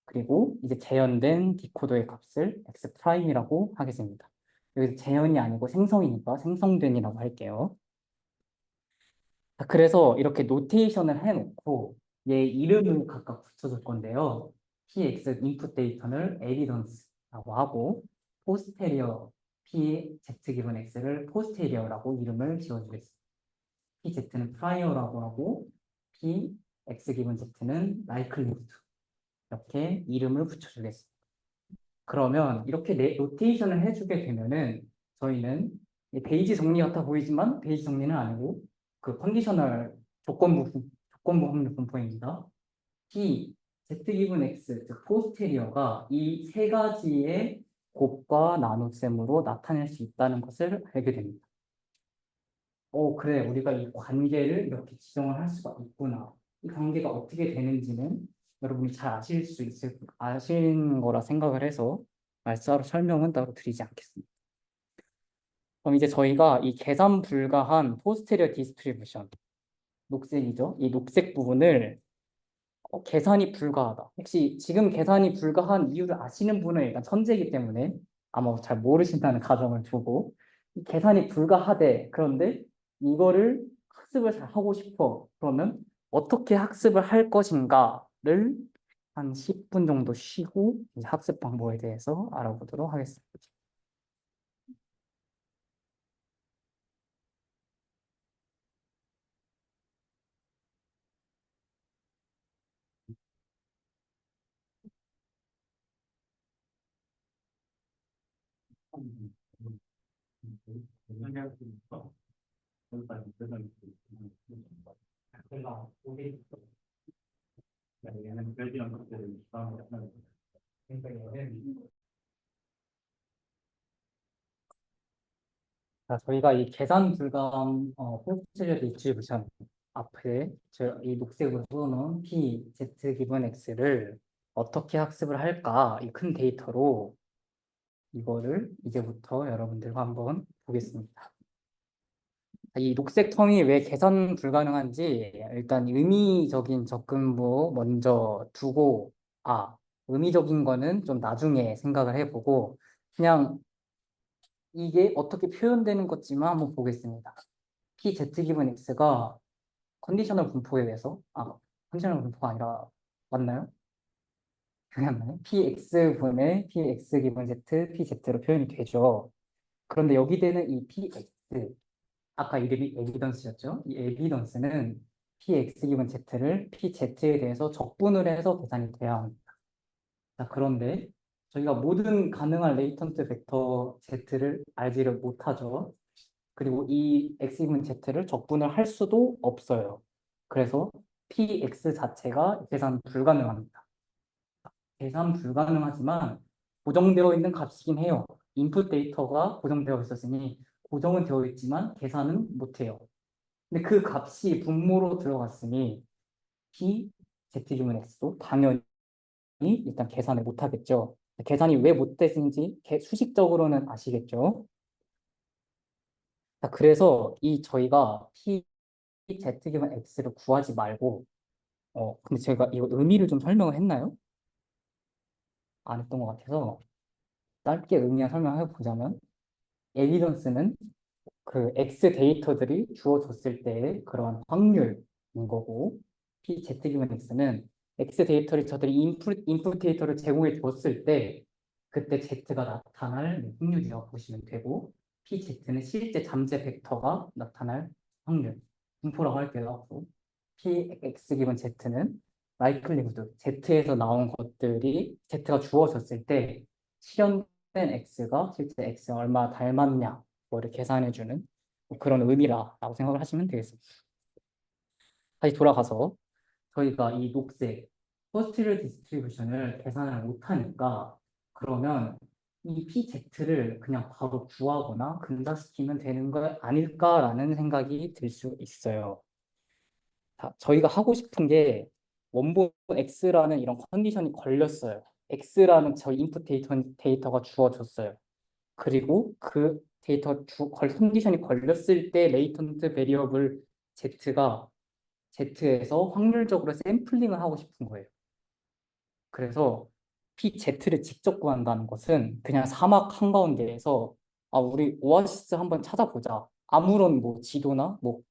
그리고 이제 재현된 디코더의 값을 X 프라임이라고 하겠습니다. 여기서 재현이 아니고 생성이니까 생성된이라고 할게요. 그래서 이렇게 노테이션을 해놓고 얘 이름을 각각 붙여줄 건데요. PX 인풋 데이터를 에비던스라고 하고 포스테리어 PZ 기본 X를 포스테리어라고 이름을 지어주겠습니다. PZ는 프라이어라고 하고 PX 기본 Z는 likelihood 이렇게 이름을 붙여주겠습니다. 그러면 이렇게 노테이션을 해주게 되면은 저희는 베이지 정리 같아 보이지만 베이지 정리는 아니고 그 컨디셔널 조건부 확률 분포입니다. P, Z 기분 X, 즉 포스테리어가 이 세 가지의 곱과 나눗셈으로 나타낼 수 있다는 것을 알게 됩니다. 그래, 우리가 이 관계를 이렇게 지정을 할 수가 있구나. 이 관계가 어떻게 되는지는 여러분이 잘 아시는 거라 생각을 해서 말싸로 설명은 따로 드리지 않겠습니다. 그럼 이제 저희가 이 계산 불가한 포스테리어 디스트리뷰션, 녹색이죠? 이 녹색 부분을 계산이 불가하다. 혹시 지금 계산이 불가한 이유를 아시는 분은 일단 천재이기 때문에 아마 잘 모르신다는 가정을 두고 계산이 불가하대. 그런데 이거를 학습을 잘 하고 싶어. 그러면 어떻게 학습을 할 것인가를 한 10분 정도 쉬고 이제 학습 방법에 대해서 알아보도록 하겠습니다. 자, 저희가 이 계산 불가한 포스트리어 디스트리뷰션 앞에 이 녹색으로 써놓은 P, Z 기본 X를 어떻게 학습을 할까? 이 큰 데이터로 이거를 이제부터 여러분들과 한번 보겠습니다. 이 녹색 텀이 왜 계산 불가능한지 일단 의미적인 접근부 먼저 두고, 의미적인 거는 좀 나중에 생각을 해보고, 그냥 이게 어떻게 표현되는 것지만 한번 보겠습니다. PZ 기분 X가 컨디셔널 분포에 의해서, 컨디셔널 분포가 아니라, 맞나요? 그게 맞나요? PX분의 PX 기분 Z, PZ로 표현이 되죠. 그런데 여기 되는 이 PX, 아까 이름이 에비던스였죠? 이 에비던스는 PX 기분 Z를 PZ에 대해서 적분을 해서 계산이 돼야 합니다. 자, 그런데 저희가 모든 가능한 레이턴트 벡터 Z를 알지를 못하죠. 그리고 이 X 기분 Z를 적분을 할 수도 없어요. 그래서 PX 자체가 계산 불가능합니다. 계산 불가능하지만 고정되어 있는 값이긴 해요. 인풋 데이터가 고정되어 있었으니 고정은 되어 있지만 계산은 못해요. 근데 그 값이 분모로 들어갔으니 P, Z기분 X도 당연히 일단 계산을 못하겠죠. 계산이 왜 못됐는지 수식적으로는 아시겠죠? 자, 그래서 이 저희가 P, Z기분 X를 구하지 말고, 근데 제가 이거 의미를 좀 설명을 했나요? 안 했던 것 같아서 짧게 의미를 설명해 보자면, 에비던스는 그 X 데이터들이 주어졌을 때의 그러한 확률인 거고, PZ 기분 X는 X 데이터를 저들이 인풋 데이터를 제공해 줬을 때 그때 Z가 나타날 확률이라고 보시면 되고, PZ는 실제 잠재 벡터가 나타날 확률, 분포라고 할게요. PX 기분 Z는 라이클리후드, Z에서 나온 것들이 Z가 주어졌을 때 실현된 X가 실제 X 얼마 닮았냐 거를 계산해주는 그런 의미라고 생각을 하시면 되겠습니다. 다시 돌아가서 저희가 이 녹색 포스티리어 디스트리뷰션을 계산을 못하니까 그러면 이 PZ를 그냥 바로 구하거나 근사시키면 되는 거 아닐까라는 생각이 들 수 있어요. 자, 저희가 하고 싶은 게 원본 X라는 이런 컨디션이 걸렸어요. X라는 저희 인풋 데이터가 주어졌어요. 그리고 그 컨디션이 걸렸을 때 레이턴트 베리어블 Z가 Z에서 확률적으로 샘플링을 하고 싶은 거예요. 그래서 PZ를 직접 구한다는 것은 그냥 사막 한가운데에서 우리 오아시스 한번 찾아보자. 아무런 뭐 지도나 뭐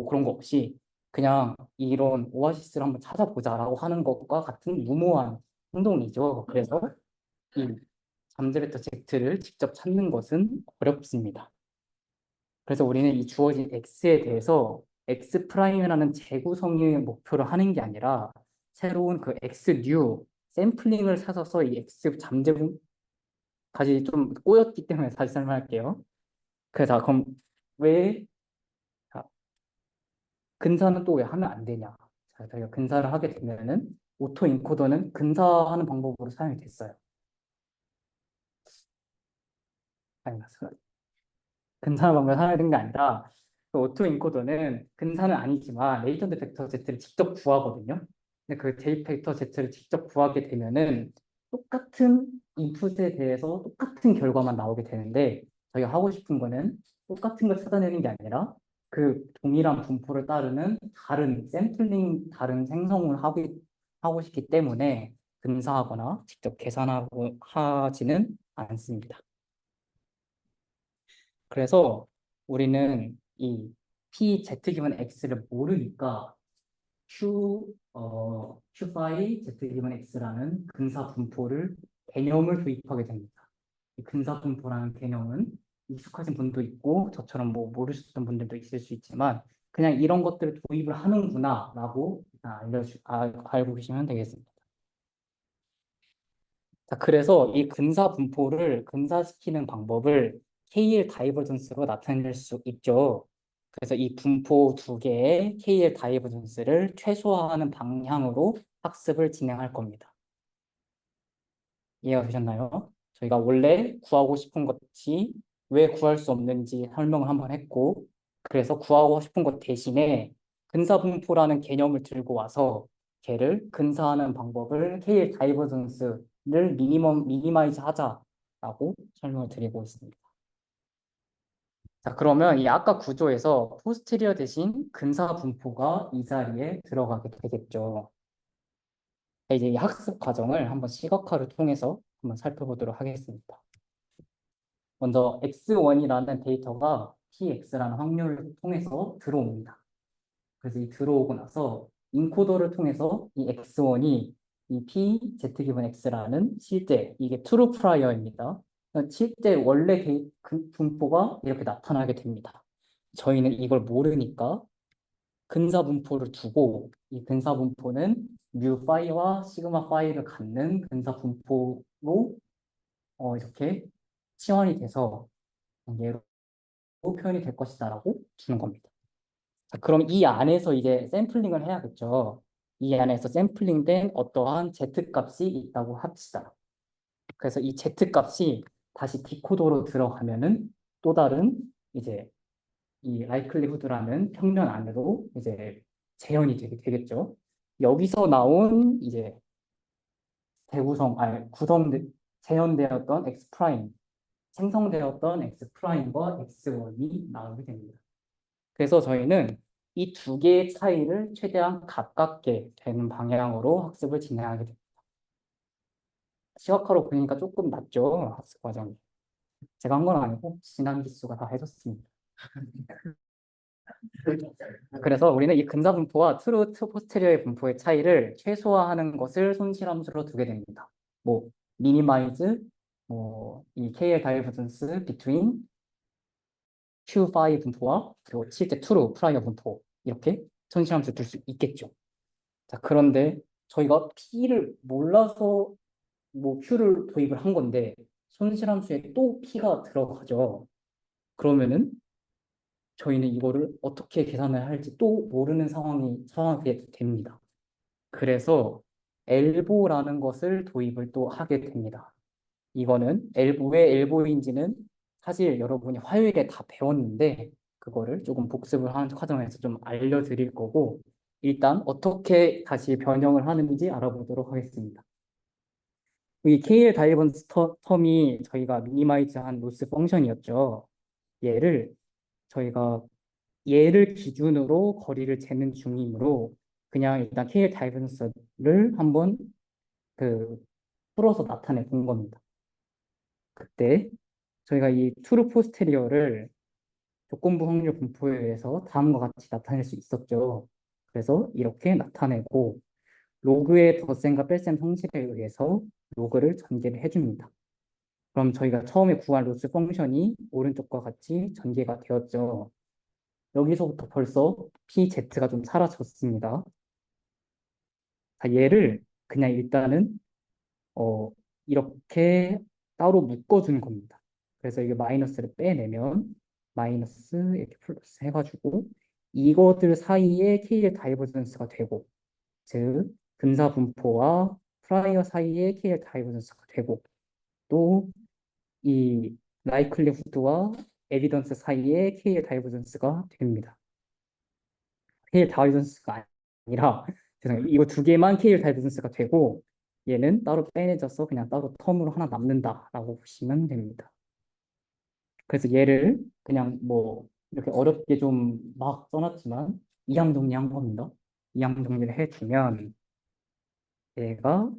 그런 거 없이 그냥 이런 오아시스를 한번 찾아보자라고 하는 것과 같은 무모한 행동이죠. 그래서 이 잠재베터 Z를 직접 찾는 것은 어렵습니다. 그래서 우리는 이 주어진 X에 대해서 X 프라임이라는 재구성의 목표를 하는 게 아니라 새로운 그 X 뉴 샘플링을 찾아서 이 X 잠재분까지 좀 꼬였기 때문에 다시 설명할게요. 그래서 그럼 왜 자, 근사는 또 왜 하면 안 되냐? 자, 저희가 근사를 하게 되면은 오토 인코더는 근사하는 방법으로 사용이 됐어요. 아니, 근사한 방법을 사용해야 되는 게 아니라 그 오토 인코더는 근사는 아니지만 레이턴트 벡터 Z를 직접 구하거든요. 근데 그 데이 벡터 Z를 직접 구하게 되면은 똑같은 인풋에 대해서 똑같은 결과만 나오게 되는데 저희가 하고 싶은 거는 똑같은 걸 찾아내는 게 아니라 그 동일한 분포를 따르는 다른 샘플링, 다른 생성을 하고 싶기 때문에 근사하거나 직접 계산하고 하지는 않습니다. 그래서 우리는 이 PZ 기분 X를 모르니까 Q 파이 Z 기분 X라는 근사 분포를 개념을 도입하게 됩니다. 이 근사 분포라는 개념은 익숙하신 분도 있고 저처럼 뭐 모르셨던 분들도 있을 수 있지만 그냥 이런 것들을 도입을 하는구나라고 알고 계시면 되겠습니다. 자, 그래서 이 근사 분포를 근사시키는 방법을 KL 다이버전스로 나타낼 수 있죠. 그래서 이 분포 두 개의 KL 다이버전스를 최소화하는 방향으로 학습을 진행할 겁니다. 이해가 되셨나요? 저희가 원래 구하고 싶은 것이 왜 구할 수 없는지 설명을 한번 했고, 그래서 구하고 싶은 것 대신에 근사분포라는 개념을 들고 와서 걔를 근사하는 방법을 KL 다이버전스를 미니마이즈 하자라고 설명을 드리고 있습니다. 자, 그러면 이 아까 구조에서 포스테리어 대신 근사 분포가 이 자리에 들어가게 되겠죠. 이제 이 학습 과정을 한번 시각화를 통해서 한번 살펴보도록 하겠습니다. 먼저 x1이라는 데이터가 px라는 확률을 통해서 들어옵니다. 그래서 이 들어오고 나서 인코더를 통해서 이 x1이 이 p z 기분 x라는 실제 이게 true prior입니다. 실제 원래 그 분포가 이렇게 나타나게 됩니다. 저희는 이걸 모르니까 근사 분포를 두고 이 근사 분포는 뮤 파이와 시그마 파이를 갖는 근사 분포로 이렇게 치환이 돼서 얘로 표현이 될 것이다라고 주는 겁니다. 자, 그럼 이 안에서 이제 샘플링을 해야겠죠. 이 안에서 샘플링된 어떠한 z 값이 있다고 합시다. 그래서 이 z 값이 다시 디코더로 들어가면은 또 다른 이제 이 라이클리후드라는 평면 안으로 이제 재현이 되겠죠. 여기서 나온 이제 재현되었던 x 프라임, 생성되었던 x 프라임과 x1이 나오게 됩니다. 그래서 저희는 이 두 개의 차이를 최대한 가깝게 되는 방향으로 학습을 진행하게 됩니다. 시각화로 보니까 조금 낫죠, 학습 과정이. 제가 한 건 아니고 진한 기수가 다 해줬습니다. 그래서 우리는 이 근사 분포와 트루 포스테리어의 분포의 차이를 최소화하는 것을 손실함수로 두게 됩니다. 뭐 미니마이즈, 뭐이 KL 다이버전스 between Q5 분포와 그리고 실제 트루 프라이어 분포 이렇게 손실함수 둘 수 있겠죠. 자, 그런데 저희가 P를 몰라서 뭐 Q를 도입을 한 건데 손실함수에 또 P가 들어가죠. 그러면은 저희는 이거를 어떻게 계산을 할지 또 모르는 상황이 됩니다. 그래서 엘보라는 것을 도입을 또 하게 됩니다. 이거는 왜 엘보인지는 사실 여러분이 화요일에 다 배웠는데 그거를 조금 복습을 하는 과정에서 좀 알려드릴 거고 일단 어떻게 다시 변형을 하는지 알아보도록 하겠습니다. 이 KL 다이버스 텀이 저희가 미니마이즈한 로스 펑션이었죠. 얘를 저희가 얘를 기준으로 거리를 재는 중이므로 그냥 일단 KL 다이버스를 한번 그 풀어서 나타내 본 겁니다. 그때 저희가 이 투르 포스테리어를 조건부 확률 분포에 의해서 다음과 같이 나타낼 수 있었죠. 그래서 이렇게 나타내고 로그의 덧셈과 뺄셈 성질에 의해서 로그를 전개를 해줍니다. 그럼 저희가 처음에 구한 로스 펑션이 오른쪽과 같이 전개가 되었죠. 여기서부터 벌써 PZ가 좀 사라졌습니다. 자, 얘를 그냥 일단은 어, 이렇게 따로 묶어주는 겁니다. 그래서 이게 마이너스를 빼내면 마이너스 이렇게 플러스 해가지고 이것들 사이에 K의 다이버전스가 되고 즉 근사 분포와 프라이어 사이에 K의 다이버전스가 되고 또 이 라이클리후드와 에비던스 사이에 K의 다이버전스가 됩니다. K의 다이버전스가 아니라 죄송해요. 이거 두 개만 K의 다이버전스가 되고 얘는 따로 빼내져서 그냥 따로 텀으로 하나 남는다라고 보시면 됩니다. 그래서 얘를 그냥 뭐 이렇게 어렵게 좀 막 써놨지만 이항 정리한 겁니다. 이항 정리를 해주면 얘가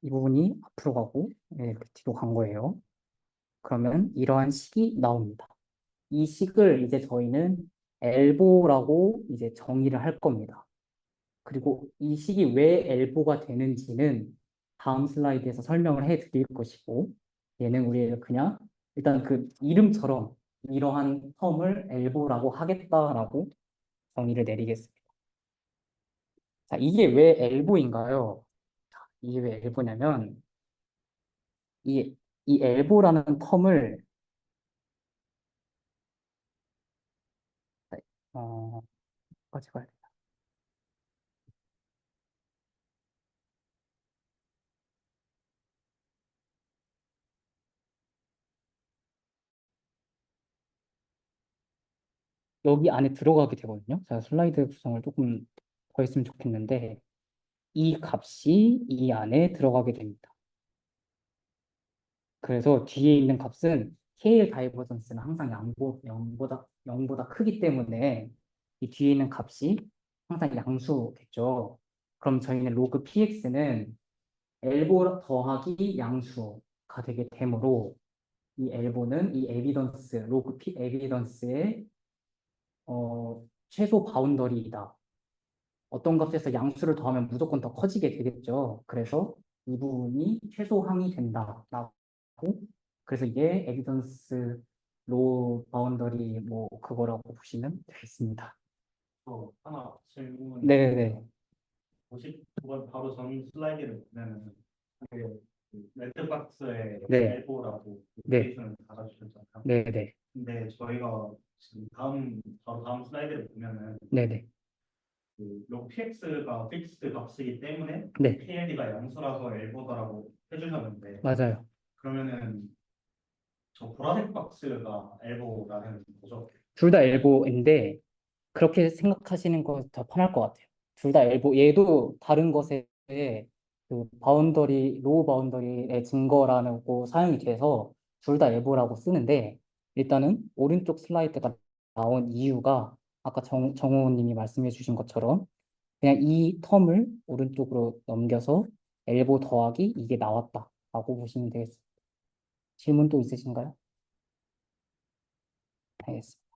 이 부분이 앞으로 가고 이렇게 뒤로 간 거예요. 그러면 이러한 식이 나옵니다. 이 식을 이제 저희는 엘보라고 이제 정의를 할 겁니다. 그리고 이 식이 왜 엘보가 되는지는 다음 슬라이드에서 설명을 해 드릴 것이고 얘는 우리가 그냥 일단 그 이름처럼 이러한 텀을 엘보라고 하겠다라고 정의를 내리겠습니다. 자, 이게 왜 엘보인가요? 이게 왜 엘보냐면 이, 이 엘보라는 텀을 어, 어디 가야 돼? 여기 안에 들어가게 되거든요. 제가 슬라이드 구성을 조금 더 했으면 좋겠는데 이 값이 이 안에 들어가게 됩니다. 그래서 뒤에 있는 값은 KL 다이버전스는 항상 0보다 크기 때문에 이 뒤에 있는 값이 항상 양수겠죠. 그럼 저희는 로그 px는 엘보 더하기 양수가 되게 되므로 이 엘보는 이 에비던스, 로그 p 에비던스의 최소 바운더리이다. 어떤 값에서 양수를 더하면 무조건 더 커지게 되겠죠. 그래서 이 부분이 최소항이 된다라고. 그래서 이게 에비던스 로 바운더리 뭐 그거라고 보시면 되겠습니다. 또 하나 질문. 네네. 59번 바로 전 슬라이드를 보면은 그게 그 레드박스에 네. 엘보라고 네. 노테이션을 달아주셨잖아요. 네네. 근데 저희가 지금 바로 다음 슬라이드를 보면은 네네. 그 log px가 픽스드 값이기 때문에 네. PLD가 양수라서 엘보다라고 해주셨는데, 맞아요. 그러면은 저 보라색 박스가 엘보라는 거죠? 둘 다 엘보인데 그렇게 생각하시는 거 더 편할 것 같아요. 둘 다 엘보, 얘도 다른 것에 그 바운더리, 로우 바운더리의 증거라고 사용이 돼서 둘 다 엘보라고 쓰는데 일단은 오른쪽 슬라이드가 나온 이유가 아까 정호님이 말씀해 주신 것처럼 그냥 이 텀을 오른쪽으로 넘겨서 엘보 더하기 이게 나왔다라고 보시면 되겠습니다. 질문 또 있으신가요? 알겠습니다.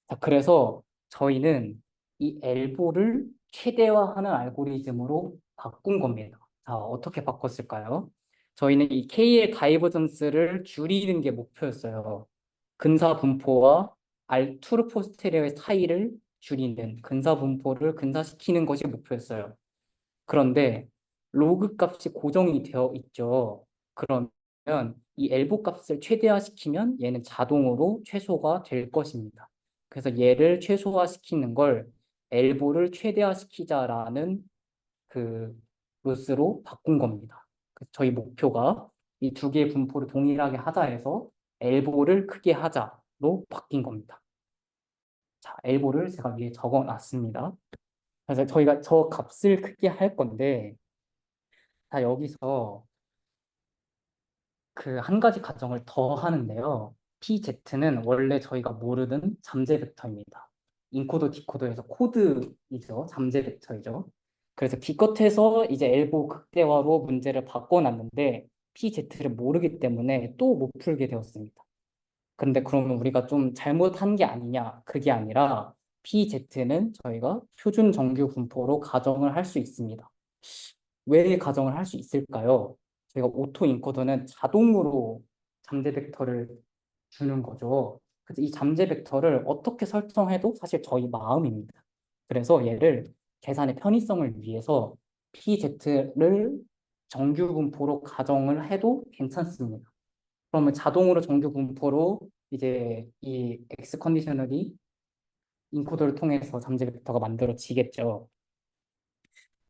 자, 그래서 저희는 이 엘보를 최대화하는 알고리즘으로 바꾼 겁니다. 자, 어떻게 바꿨을까요? 저희는 이 K의 다이버전스를 줄이는 게 목표였어요. 근사 분포와 R2 포스테리어의 차이를 줄이는 근사 분포를 근사시키는 것이 목표였어요. 그런데 로그 값이 고정이 되어 있죠. 그러면 이 엘보 값을 최대화시키면 얘는 자동으로 최소가 될 것입니다. 그래서 얘를 최소화시키는 걸 엘보를 최대화시키자라는 그 루스로 바꾼 겁니다. 그래서 저희 목표가 이 두 개의 분포를 동일하게 하자 해서 엘보를 크게 하자로 바뀐 겁니다. 자, 엘보를 제가 위에 적어 놨습니다. 그래서 저희가 저 값을 크게 할 건데 자, 여기서 그 한 가지 가정을 더 하는데요. PZ는 원래 저희가 모르는 잠재 벡터입니다. 인코더, 디코더에서 코드이죠. 잠재 벡터이죠. 그래서 기껏해서 이제 엘보 극대화로 문제를 바꿔놨는데 PZ를 모르기 때문에 또 못 풀게 되었습니다. 근데 그러면 우리가 좀 잘못한 게 아니냐? 그게 아니라 PZ는 저희가 표준 정규 분포로 가정을 할 수 있습니다. 왜 가정을 할 수 있을까요? 저희가 오토 인코더는 자동으로 잠재 벡터를 주는 거죠. 그래서 이 잠재 벡터를 어떻게 설정해도 사실 저희 마음입니다. 그래서 얘를 계산의 편의성을 위해서 PZ를 정규 분포로 가정을 해도 괜찮습니다. 그러면 자동으로 정규 분포로 이제 이 X 컨디셔널이 인코더를 통해서 잠재 벡터가 만들어지겠죠.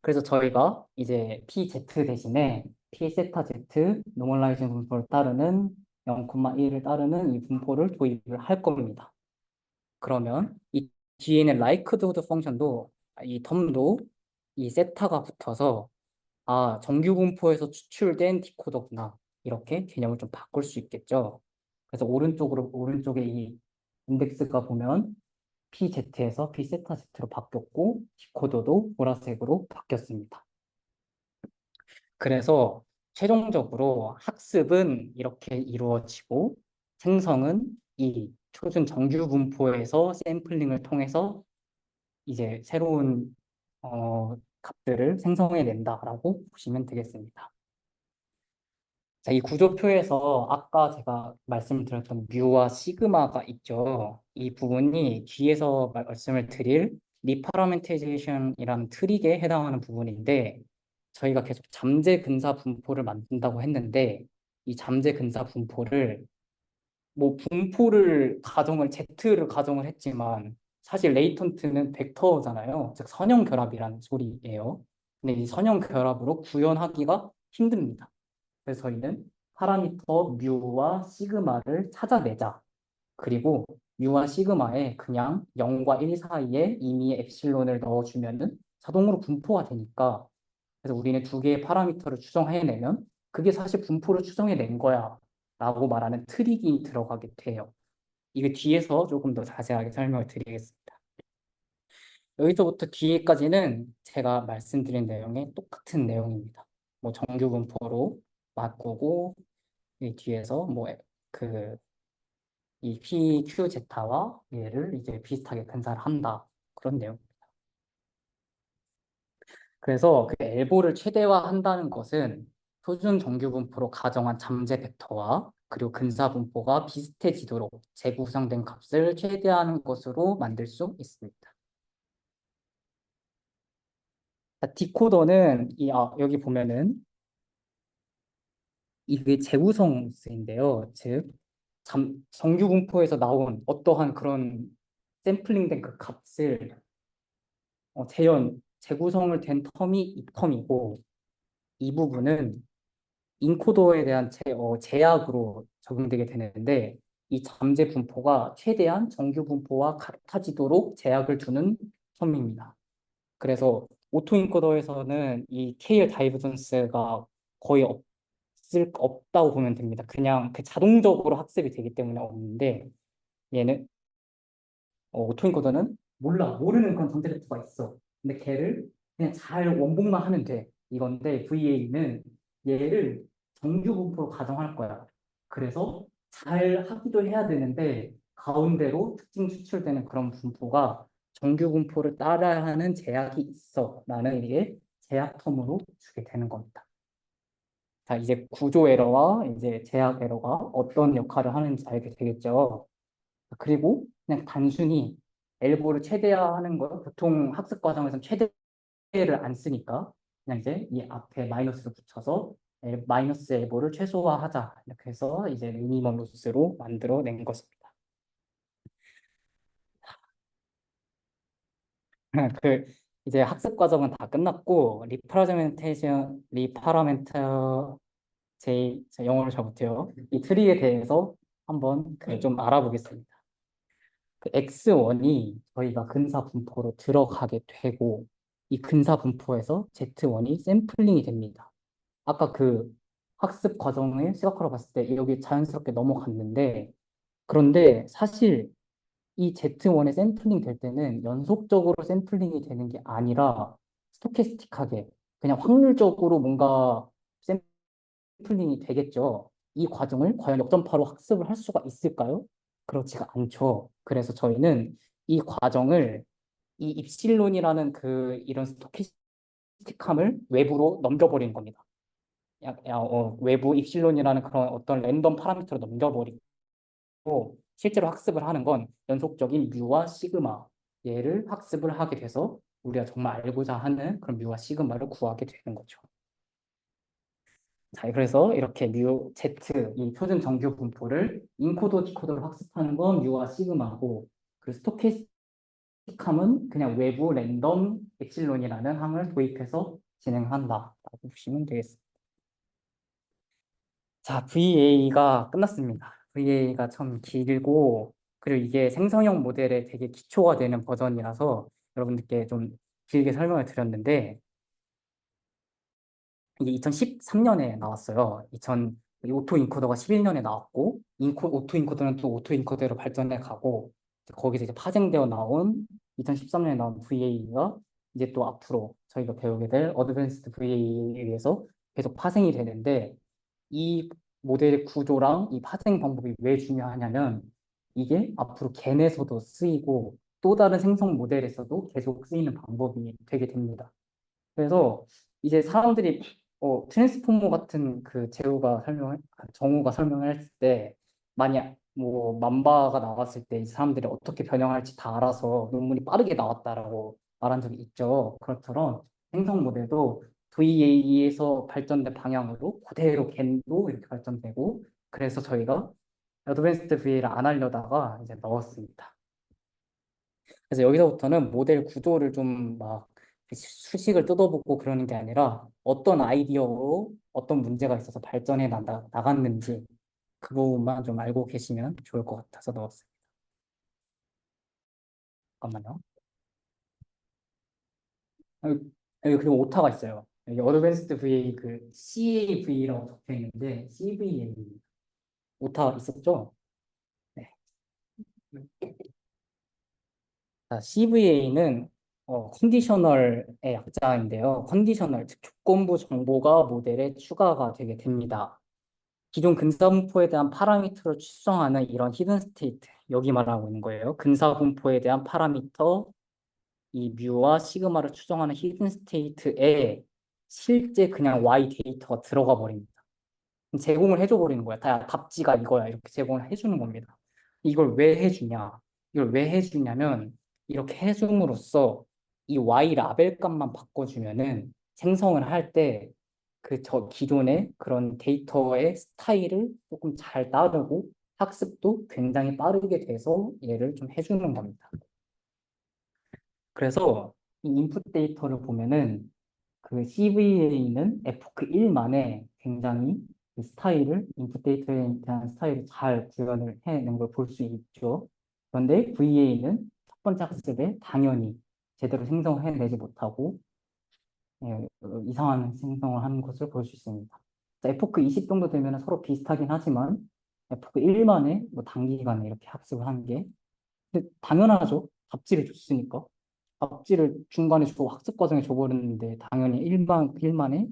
그래서 저희가 이제 PZ 대신에 P 세타 Z 노멀라이징 분포를 따르는 0,1을 따르는 이 분포를 도입을 할 겁니다. 그러면 이 뒤에 있는 라이크드후드 펑션도 이 텀도 이 세타가 붙어서 아, 정규 분포에서 추출된 디코더구나. 이렇게 개념을 좀 바꿀 수 있겠죠. 그래서 오른쪽에 이 인덱스가 보면 PZ에서 P 세타 Z로 바뀌었고 디코더도 보라색으로 바뀌었습니다. 그래서 최종적으로 학습은 이렇게 이루어지고 생성은 이 초준 정규 분포에서 샘플링을 통해서 이제 새로운 값들을 생성해낸다라고 보시면 되겠습니다. 자, 이 구조표에서 아까 제가 말씀드렸던 뮤와 시그마가 있죠. 이 부분이 뒤에서 말씀을 드릴 리파라멘테이제이션이라는 트릭에 해당하는 부분인데 저희가 계속 잠재 근사 분포를 만든다고 했는데 이 잠재 근사 분포를 뭐 분포를 가정을 Z를 가정을 했지만 사실 레이턴트는 벡터잖아요. 즉 선형 결합이라는 소리예요. 근데 이 선형 결합으로 구현하기가 힘듭니다. 그래서 저희는 파라미터 뮤와 시그마를 찾아내자. 그리고 뮤와 시그마에 그냥 0과 1 사이에 임의의 엡실론을 넣어주면은 자동으로 분포가 되니까 그래서 우리는 두 개의 파라미터를 추정해내면 그게 사실 분포를 추정해낸 거야 라고 말하는 트릭이 들어가게 돼요. 이게 뒤에서 조금 더 자세하게 설명을 드리겠습니다. 여기서부터 뒤에까지는 제가 말씀드린 내용의 똑같은 내용입니다. 뭐 정규 분포로 바꾸고 이 뒤에서 뭐 그 이 PQ제타와 얘를 이제 비슷하게 근사를 한다. 그런 내용. 그래서 그 엘보를 최대화한다는 것은 표준 정규 분포로 가정한 잠재 벡터와 그리고 근사 분포가 비슷해지도록 재구성된 값을 최대화하는 것으로 만들 수 있습니다. 자, 디코더는 여기 보면은 이게 재구성수인데요. 즉 정규 분포에서 나온 어떠한 그런 샘플링된 그 값을 재구성을 된 텀이 이 텀이고 이 부분은 인코더에 대한 제약으로 적용되게 되는데 이 잠재 분포가 최대한 정규 분포와 같아지도록 제약을 두는 텀입니다. 그래서 오토 인코더에서는 이 KL 다이버전스가 거의 없다고 보면 됩니다. 그냥 그 자동적으로 학습이 되기 때문에 없는데 얘는 오토인코더는 모르는 그런 전제 벡터가 있어. 근데 걔를 그냥 잘 원복만 하면 돼. 이건데 VA는 얘를 정규 분포로 가정할 거야. 그래서 잘 하기도 해야 되는데 가운데로 특징 추출되는 그런 분포가 정규 분포를 따라야 하는 제약이 있어. 라는 이게 제약 텀으로 주게 되는 겁니다. 자, 이제 구조 에러와 이제 제약 에러가 어떤 역할을 하는지 알게 되겠죠. 그리고 그냥 단순히 엘보를 최대화하는 거 보통 학습 과정에서는 최대를 안 쓰니까 그냥 이제 이 앞에 마이너스를 붙여서 마이너스 엘보를 최소화하자 이렇게 해서 이제 미니멈 로스로 만들어낸 것입니다. 그 이제 학습 과정은 다 끝났고 리파라멘터 제 영어를 잘 못해요. 이 트리에 대해서 한번 그좀 알아보겠습니다. 그 X1이 저희가 근사 분포로 들어가게 되고 이 근사 분포에서 Z1이 샘플링이 됩니다. 아까 그 학습 과정을 시각화로 봤을 때 여기 자연스럽게 넘어갔는데 그런데 사실 이 Z1의 샘플링 될 때는 연속적으로 샘플링이 되는 게 아니라 스토캐스틱하게 그냥 확률적으로 뭔가 샘플링이 되겠죠. 이 과정을 과연 역전파로 학습을 할 수가 있을까요? 그렇지가 않죠. 그래서 저희는 이 과정을 이 입실론이라는 그 이런 스토캐스틱함을 외부로 넘겨버리는 겁니다. 외부 입실론이라는 그런 어떤 랜덤 파라미터로 넘겨버리고 실제로 학습을 하는 건 연속적인 뮤와 시그마 얘를 학습을 하게 돼서 우리가 정말 알고자 하는 그런 뮤와 시그마를 구하게 되는 거죠. 자, 그래서 이렇게 뮤, Z, 이 표준 정규 분포를 인코더, 디코더로 학습하는 건 뮤와 시그마고, 그 스토캐스틱함은 그냥 외부 랜덤 엡실론이라는 함을 도입해서 진행한다라고 보시면 되겠습니다. 자, VA가 끝났습니다. VA가 참 길고, 그리고 이게 생성형 모델에 되게 기초가 되는 버전이라서 여러분들께 좀 길게 설명을 드렸는데, 이게 2013년에 나왔어요. 이 오토 인코더가 11년에 나왔고, 오토 인코더는 또 오토 인코더로 발전해 가고, 거기서 이제 파생되어 나온 2013년에 나온 VA가 이제 또 앞으로 저희가 배우게 될 어드밴스드 VA에 의해서 계속 파생이 되는데, 이 모델의 구조랑 이 파생 방법이 왜 중요하냐면, 이게 앞으로 겐에서도 쓰이고, 또 다른 생성 모델에서도 계속 쓰이는 방법이 되게 됩니다. 그래서 이제 사람들이 트랜스포머 같은 그 정우가 설명을 했을 때 만약 뭐 만바가 나왔을 때 이 사람들이 어떻게 변형할지 다 알아서 논문이 빠르게 나왔다라고 말한 적이 있죠. 그렇처럼 생성 모델도 VA에서 발전된 방향으로 그대로 겐도 이렇게 발전되고 그래서 저희가 어드밴스드 VA를 안 하려다가 이제 넣었습니다. 그래서 여기서부터는 모델 구조를 좀 막 수식을 뜯어보고 그러는 게 아니라 어떤 아이디어로 어떤 문제가 있어서 나갔는지 그 부분만 좀 알고 계시면 좋을 것 같아서 넣었어요. 잠깐만요. 여기 그리고 오타가 있어요. 여기 어드밴스드 VA 그 CAV라고 적혀 있는데 CVA입니다. 오타 있었죠? 네. CVA는 컨디셔널의 약자인데요. 컨디셔널, 즉 조건부 정보가 모델에 추가가 되게 됩니다. 기존 근사분포에 대한 파라미터를 추정하는 이런 히든 스테이트, 여기 말하고 있는 거예요. 근사분포에 대한 파라미터, 이 뮤와 시그마를 추정하는 히든 스테이트에 실제 그냥 Y 데이터가 들어가 버립니다. 제공을 해줘 버리는 거야. 다 답지가 이거야. 이렇게 제공을 해주는 겁니다. 이걸 왜 해주냐? 이걸 왜 해주냐면 이렇게 해줌으로써 이 Y 라벨 값만 바꿔주면은 생성을 할 때 그 저 기존의 그런 데이터의 스타일을 조금 잘 따르고 학습도 굉장히 빠르게 돼서 얘를 좀 해주는 겁니다. 그래서 이 인풋 데이터를 보면은 그 CVA는 에포크 1만에 굉장히 그 스타일을, 인풋 데이터에 대한 스타일을 잘 구현을 해낸 걸 볼 수 있죠. 그런데 VA는 첫 번째 학습에 당연히 제대로 생성을 해내지 못하고 이상한 생성을 하는 것을 볼 수 있습니다. 에포크 20 정도 되면 서로 비슷하긴 하지만 에포크 1만에 뭐 단기간에 이렇게 학습을 하는 게 근데 당연하죠. 답지를 줬으니까. 답지를 중간에 주고 학습 과정에 줘버렸는데 당연히 일만에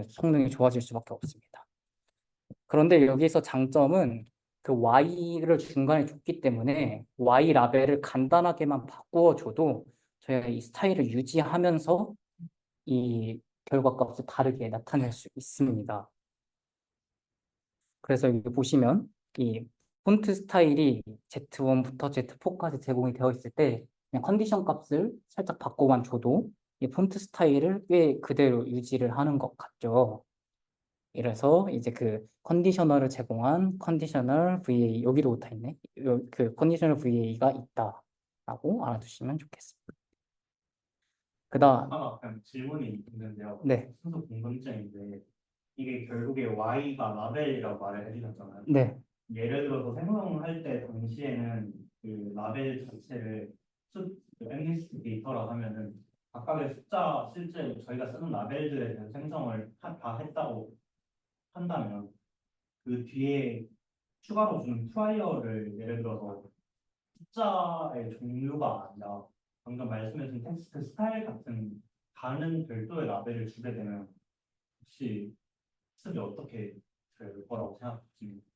성능이 좋아질 수밖에 없습니다. 그런데 여기서 장점은 그 Y를 중간에 줬기 때문에 Y 라벨을 간단하게만 바꾸어 줘도 저희가 이 스타일을 유지하면서 이 결과값을 다르게 나타낼 수 있습니다. 그래서 여기 보시면 이 폰트 스타일이 Z1부터 Z4까지 제공이 되어 있을 때 그냥 컨디션 값을 살짝 바꿔만 줘도 이 폰트 스타일을 꽤 그대로 유지를 하는 것 같죠. 이래서 이제 그 컨디셔널을 제공한 컨디셔널 VA 여기도 오타 있네. 그 컨디셔널 VA가 있다라고 알아두시면 좋겠습니다. 그다음 하나 그냥 질문이 있는데요. 네, 순수 궁금증인데 이게 결국에 Y가 라벨이라고 말을 해주셨잖아요. 네, 예를 들어서 생성할 때 당시에는 그 라벨 자체를 그 MNIST 데이터라 하면은 각각의 숫자 실제 저희가 쓰는 라벨들에 대한 생성을 다 했다고 한다면 그 뒤에 추가로 주는 프라이어를 예를 들어서 숫자의 종류가 아니라 방금 말씀해주신 텍스트 스타일 같은 다른 별도의 라벨을 주게 되면 혹시 학습이 어떻게 될 거라고 생각하십니까?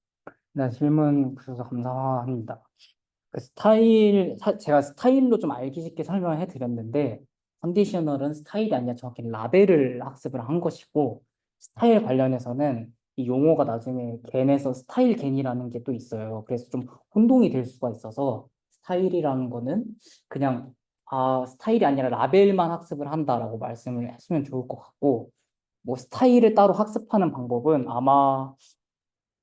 네, 질문 주셔서 감사합니다. 제가 스타일로 좀 알기 쉽게 설명을 해드렸는데, 컨디셔널은 스타일이 아니라 정확히 라벨을 학습을 한 것이고, 스타일 관련해서는 이 용어가 나중에 겐에서 스타일 겐이라는 게 또 있어요. 그래서 좀 혼동이 될 수가 있어서, 스타일이라는 거는 그냥, 스타일이 아니라 라벨만 학습을 한다라고 말씀을 했으면 좋을 것 같고, 뭐 스타일을 따로 학습하는 방법은 아마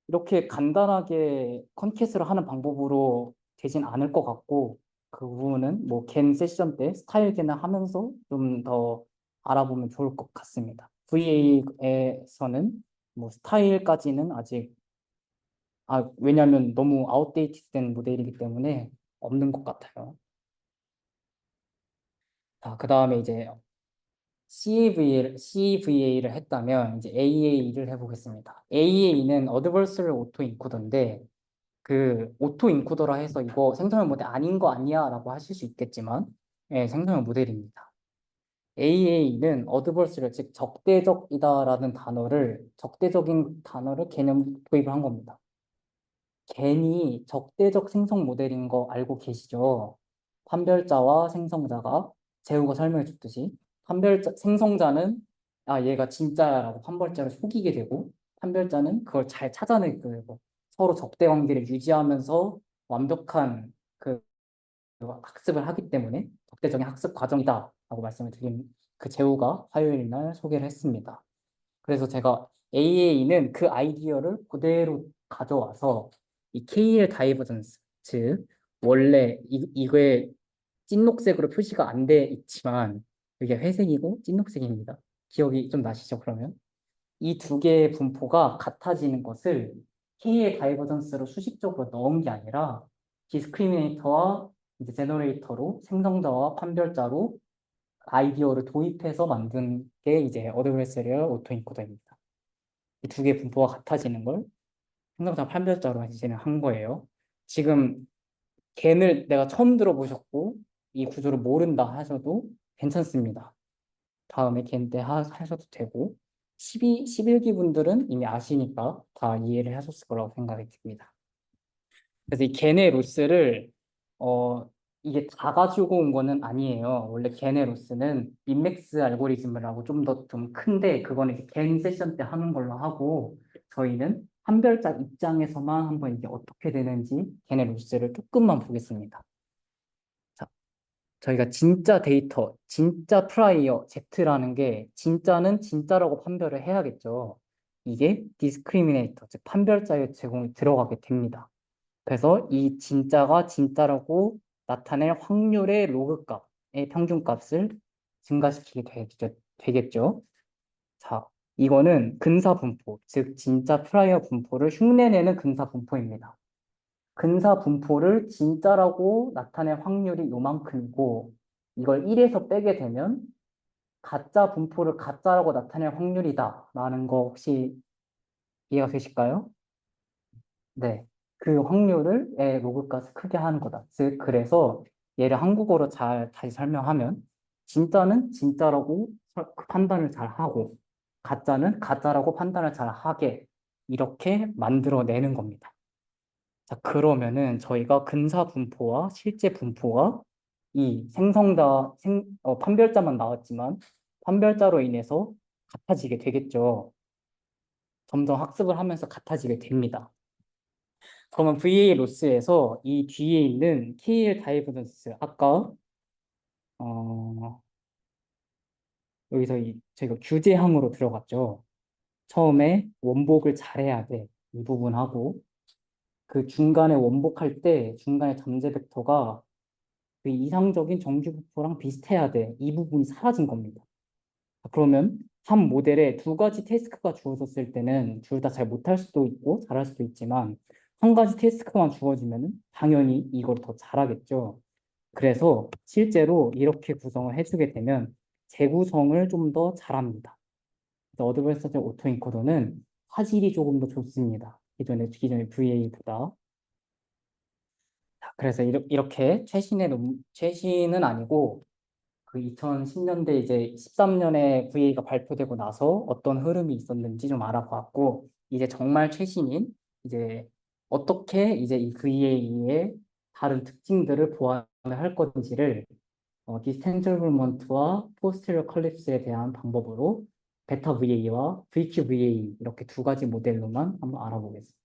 이렇게 간단하게 컨캐스를 하는 방법으로 되진 않을 것 같고 그 부분은 뭐 겐 세션 때 스타일 겐을 하면서 좀 더 알아보면 좋을 것 같습니다. VA에서는 뭐 스타일까지는 아직 왜냐하면 너무 아웃데이트된 모델이기 때문에 없는 것 같아요. 자, 그 다음에 이제 CVA를 했다면 이제 AA를 해보겠습니다. AA는 Adversarial Autoencoder인데 그 오토 인코더라 해서 이거 생성형 모델 아닌 거 아니야 라고 하실 수 있겠지만 생성형 모델입니다. AA는 어드버스를 즉 적대적이다라는 적대적인 단어를 개념 도입을 한 겁니다. 겐이 적대적 생성 모델인 거 알고 계시죠? 판별자와 생성자가 재우가 설명해 줬듯이 생성자는 얘가 진짜야라고 판별자를 속이게 되고 판별자는 그걸 잘 찾아내게 되고 서로 적대 관계를 유지하면서 완벽한 그 학습을 하기 때문에 적대적인 학습 과정이다라고 말씀을 드린 그 재우가 화요일 날 소개를 했습니다. 그래서 제가 AA는 그 아이디어를 그대로 가져와서 이 KL 다이버전스, 즉 원래 이거에 찐녹색으로 표시가 안 돼 있지만 이게 회색이고 찐녹색입니다. 기억이 좀 나시죠, 그러면? 이 두 개의 분포가 같아지는 것을 K의 다이버전스로 수식적으로 넣은 게 아니라 디스크리미네이터와 이제 제너레이터로 생성자와 판별자로 아이디어를 도입해서 만든 게 이제 어드베서리얼 오토인코더입니다. 이 두 개의 분포가 같아지는 걸 행정자 판별자로 이제는 한 거예요. 지금 겐을 내가 처음 들어보셨고 이 구조를 모른다 하셔도 괜찮습니다. 다음에 겐 때 하셔도 되고 11기 분들은 이미 아시니까 다 이해를 하셨을 거라고 생각이 듭니다. 그래서 이 게네로스를 어 이게 다 가지고 온 거는 아니에요. 원래 게네로스는 민맥스 알고리즘이라고 좀 큰데 그거는 이제 겐 세션 때 하는 걸로 하고 저희는 한별자 입장에서만 한번 이게 어떻게 되는지 게네로스를 조금만 보겠습니다. 자, 저희가 진짜 데이터, 진짜 프라이어 Z라는 게 진짜는 진짜라고 판별을 해야겠죠. 이게 디스크리미네이터, 즉 판별자의 제공이 들어가게 됩니다. 그래서 이 진짜가 진짜라고 나타낼 확률의 로그 값의 평균값을 증가시키게 되겠죠. 자, 이거는 근사 분포, 즉 진짜 프라이어 분포를 흉내내는 근사 분포입니다. 근사 분포를 진짜라고 나타낼 확률이 요만큼이고 이걸 1에서 빼게 되면 가짜 분포를 가짜라고 나타낼 확률이다 라는 거 혹시 이해가 되실까요? 네. 그 확률을 로그값을 크게 하는 거다. 즉, 그래서 얘를 한국어로 잘 다시 설명하면 진짜는 진짜라고 그 판단을 잘 하고 가짜는 가짜라고 판단을 잘 하게 이렇게 만들어내는 겁니다. 자, 그러면은 저희가 근사 분포와 실제 분포가 이 판별자만 나왔지만 판별자로 인해서 같아지게 되겠죠. 점점 학습을 하면서 같아지게 됩니다. 그러면 VA 로스에서 이 뒤에 있는 KL 다이버전스 아까 어, 여기서 저희가 규제항으로 들어갔죠. 처음에 원복을 잘해야 돼. 이 부분하고 그 중간에 원복할 때 중간에 잠재 벡터가 그 이상적인 정규분포랑 비슷해야 돼. 이 부분이 사라진 겁니다. 그러면 한 모델에 두 가지 태스크가 주어졌을 때는 둘 다 잘 못할 수도 있고 잘할 수도 있지만 한 가지 태스크만 주어지면 당연히 이걸 더 잘하겠죠. 그래서 실제로 이렇게 구성을 해주게 되면 재구성을 좀 더 잘합니다. 어드밴스드 오토인코더는 화질이 조금 더 좋습니다. 기존의 VA보다. 그래서 이렇게 최신은 아니고 그 2010년대 이제 13년에 VA가 발표되고 나서 어떤 흐름이 있었는지 좀 알아봤고 이제 정말 최신인 이제 어떻게 이제 이 VA의 다른 특징들을 보완을 할 건지를 디스텐저블먼트와 포스테리어 컬립스에 대한 방법으로 베타 VA와 VQ VA 이렇게 두 가지 모델로만 한번 알아보겠습니다.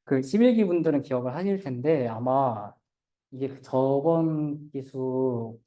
그 11기 분들은 기억을 하실 텐데 아마 이게 그 저번 기수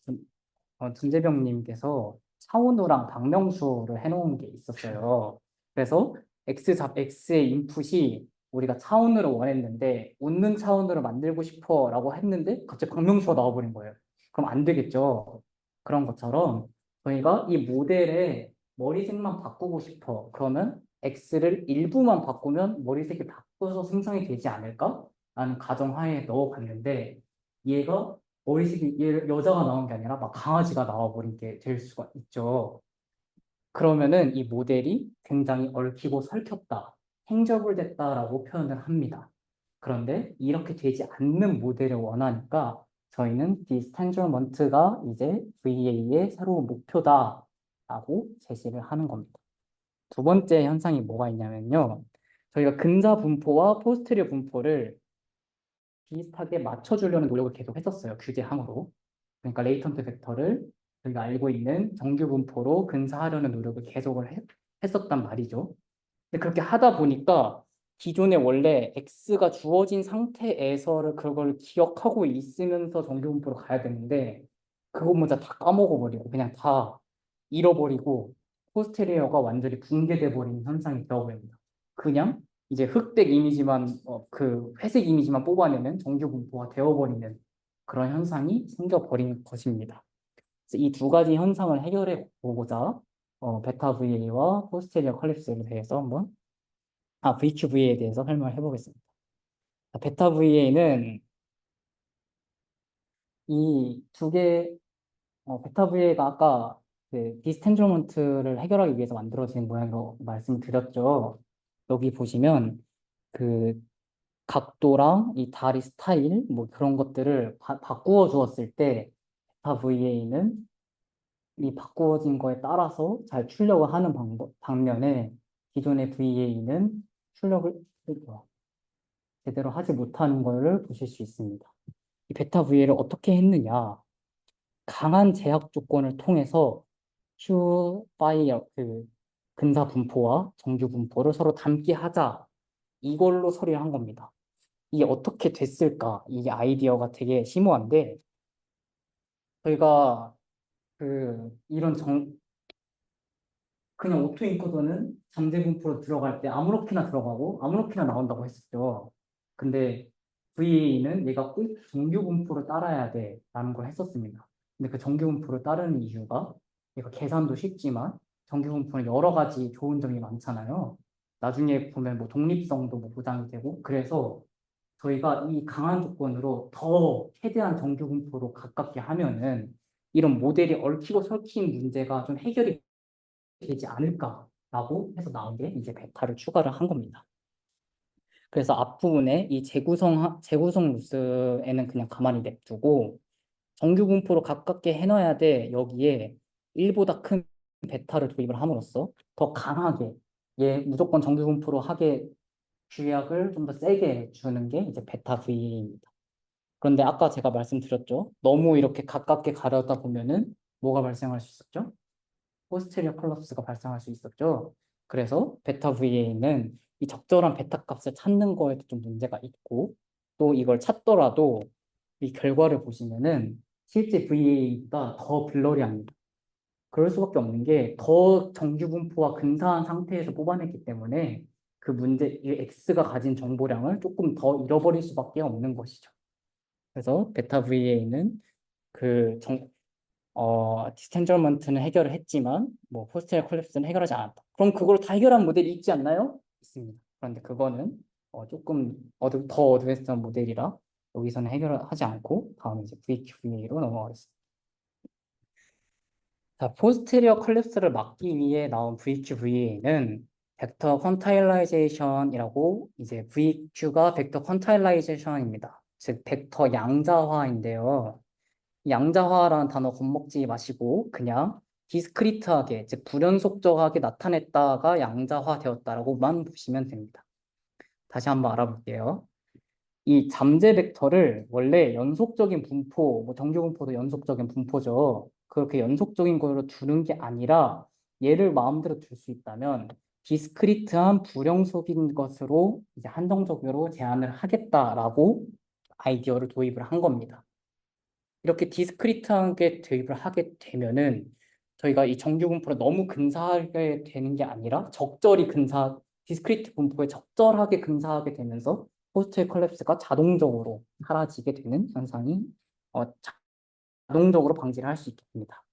준재병님께서 차은우랑 박명수를 해놓은 게 있었어요. 그래서 X의 인풋이 우리가 차은우를 원했는데 웃는 차은우를 만들고 싶어라고 했는데 갑자기 박명수가 나와버린 거예요. 그럼 안 되겠죠. 그런 것처럼 저희가 이 모델의 머리색만 바꾸고 싶어. 그러면 X를 일부만 바꾸면 머리색이 바꿔서 생성이 되지 않을까? 라는 가정하에 넣어봤는데 얘가 머리색이 여자가 나온 게 아니라 막 강아지가 나와버린 게 될 수가 있죠. 그러면은 이 모델이 굉장히 얽히고 설켰다, 행저블 됐다라고 표현을 합니다. 그런데 이렇게 되지 않는 모델을 원하니까 저희는 디스텐저먼트가 이제 VA의 새로운 목표다라고 제시를 하는 겁니다. 두 번째 현상이 뭐가 있냐면요. 저희가 근자 분포와 포스테리어 분포를 비슷하게 맞춰주려는 노력을 계속 했었어요. 규제항으로. 그러니까 레이턴트 벡터를 저희가 알고 있는 정규 분포로 근사하려는 노력을 했었단 말이죠. 근데 그렇게 하다 보니까 기존에 원래 X가 주어진 상태에서를 그걸 기억하고 있으면서 정규 분포로 가야 되는데 그거 모자 다 까먹어버리고 그냥 다 잃어버리고 포스테리어가 완전히 붕괴돼 버리는 현상이 되어버립니다. 그냥 이제 흑백 이미지만 그 회색 이미지만 뽑아내는 정규 분포가 되어버리는 그런 현상이 생겨버린 것입니다. 이 두 가지 현상을 해결해 보고자 베타 VA와 포스테리어 컬립스에 대해서 VQVA에 대해서 설명을 해보겠습니다. 베타 VA는 이 두 개, 베타 VA가 아까 그 디스텐저먼트를 해결하기 위해서 만들어진 모양으로 말씀드렸죠. 여기 보시면 그 각도랑 이 다리 스타일 뭐 그런 것들을 바꾸어 주었을 때 베타 VA는 이 바꾸어진 거에 따라서 잘 출력을 하는 반면에 기존의 VA는 출력을 제대로 하지 못하는 것을 보실 수 있습니다. 이 베타 VA를 어떻게 했느냐? 강한 제약 조건을 통해서 Q 파이어 그 근사 분포와 정규 분포를 서로 닮게 하자. 이걸로 처리를 한 겁니다. 이게 어떻게 됐을까? 이게 아이디어가 되게 심오한데 저희가 이런 그냥 오토인코더는 잠재 분포로 들어갈 때 아무렇게나 들어가고 아무렇게나 나온다고 했었죠. 근데 VA는 얘가 꼭 정규 분포를 따라야 돼라는 걸 했었습니다. 근데 그 정규 분포를 따르는 이유가 얘가 계산도 쉽지만 정규 분포는 여러 가지 좋은 점이 많잖아요. 나중에 보면 뭐 독립성도 뭐 보장이 되고 그래서 저희가 이 강한 조건으로 더 최대한 정규 분포로 가깝게 하면은 이런 모델이 얽히고 설킨 문제가 좀 해결이 되지 않을까라고 해서 나온 게 이제 베타를 추가를 한 겁니다. 그래서 앞부분에 이 재구성 루스에는 그냥 가만히 냅두고 정규 분포로 가깝게 해놔야 돼. 여기에 1보다 큰 베타를 도입을 함으로써 더 강하게 얘 무조건 정규 분포로 하게 규약을 좀 더 세게 주는 게 이제 베타 V입니다. 그런데 아까 제가 말씀드렸죠. 너무 이렇게 가깝게 가려다 보면은 뭐가 발생할 수 있었죠? 포스테리어 콜aps가 발생할 수 있었죠. 그래서 베타 VA는 이 적절한 베타 값을 찾는 거에도 좀 문제가 있고 또 이걸 찾더라도 이 결과를 보시면은 실제 VA가 더 블러리합니다. 그럴 수밖에 없는 게 더 정규 분포와 근사한 상태에서 뽑아냈기 때문에 그 문제, 이 X가 가진 정보량을 조금 더 잃어버릴 수밖에 없는 것이죠. 그래서 베타 VA는 그 디스텐저먼트는 해결을 했지만 뭐 포스테리어 콜랩스는 해결하지 않았다. 그럼 그걸 다 해결한 모델이 있지 않나요? 있습니다. 그런데 그거는 조금 더 어드밴스한 모델이라 여기서는 해결을 하지 않고 다음에 이제 VQVA로 넘어가겠습니다. 자, 포스테리어 콜랩스를 막기 위해 나온 VQVA는 벡터 퀀타일라이제이션이라고 이제 VQ가 벡터 퀀타일라이제이션입니다. 즉 벡터 양자화인데요. 양자화라는 단어 겁먹지 마시고 그냥 디스크리트하게, 즉 불연속적하게 나타냈다가 양자화 되었다라고만 보시면 됩니다. 다시 한번 알아볼게요. 이 잠재 벡터를 원래 연속적인 분포, 뭐 정규 분포도 연속적인 분포죠. 그렇게 연속적인 걸로 두는 게 아니라 얘를 마음대로 둘 수 있다면 디스크리트한 불연속인 것으로 이제 한정적으로 제한을 하겠다라고 아이디어를 도입을 한 겁니다. 이렇게 디스크리트하게 도입을 하게 되면은 저희가 이 정규 분포를 너무 근사하게 되는 게 아니라 적절히 디스크리트 분포에 적절하게 근사하게 되면서 포스트 콜랩스가 자동적으로 사라지게 되는 현상이 자동적으로 방지를 할 수 있게 됩니다.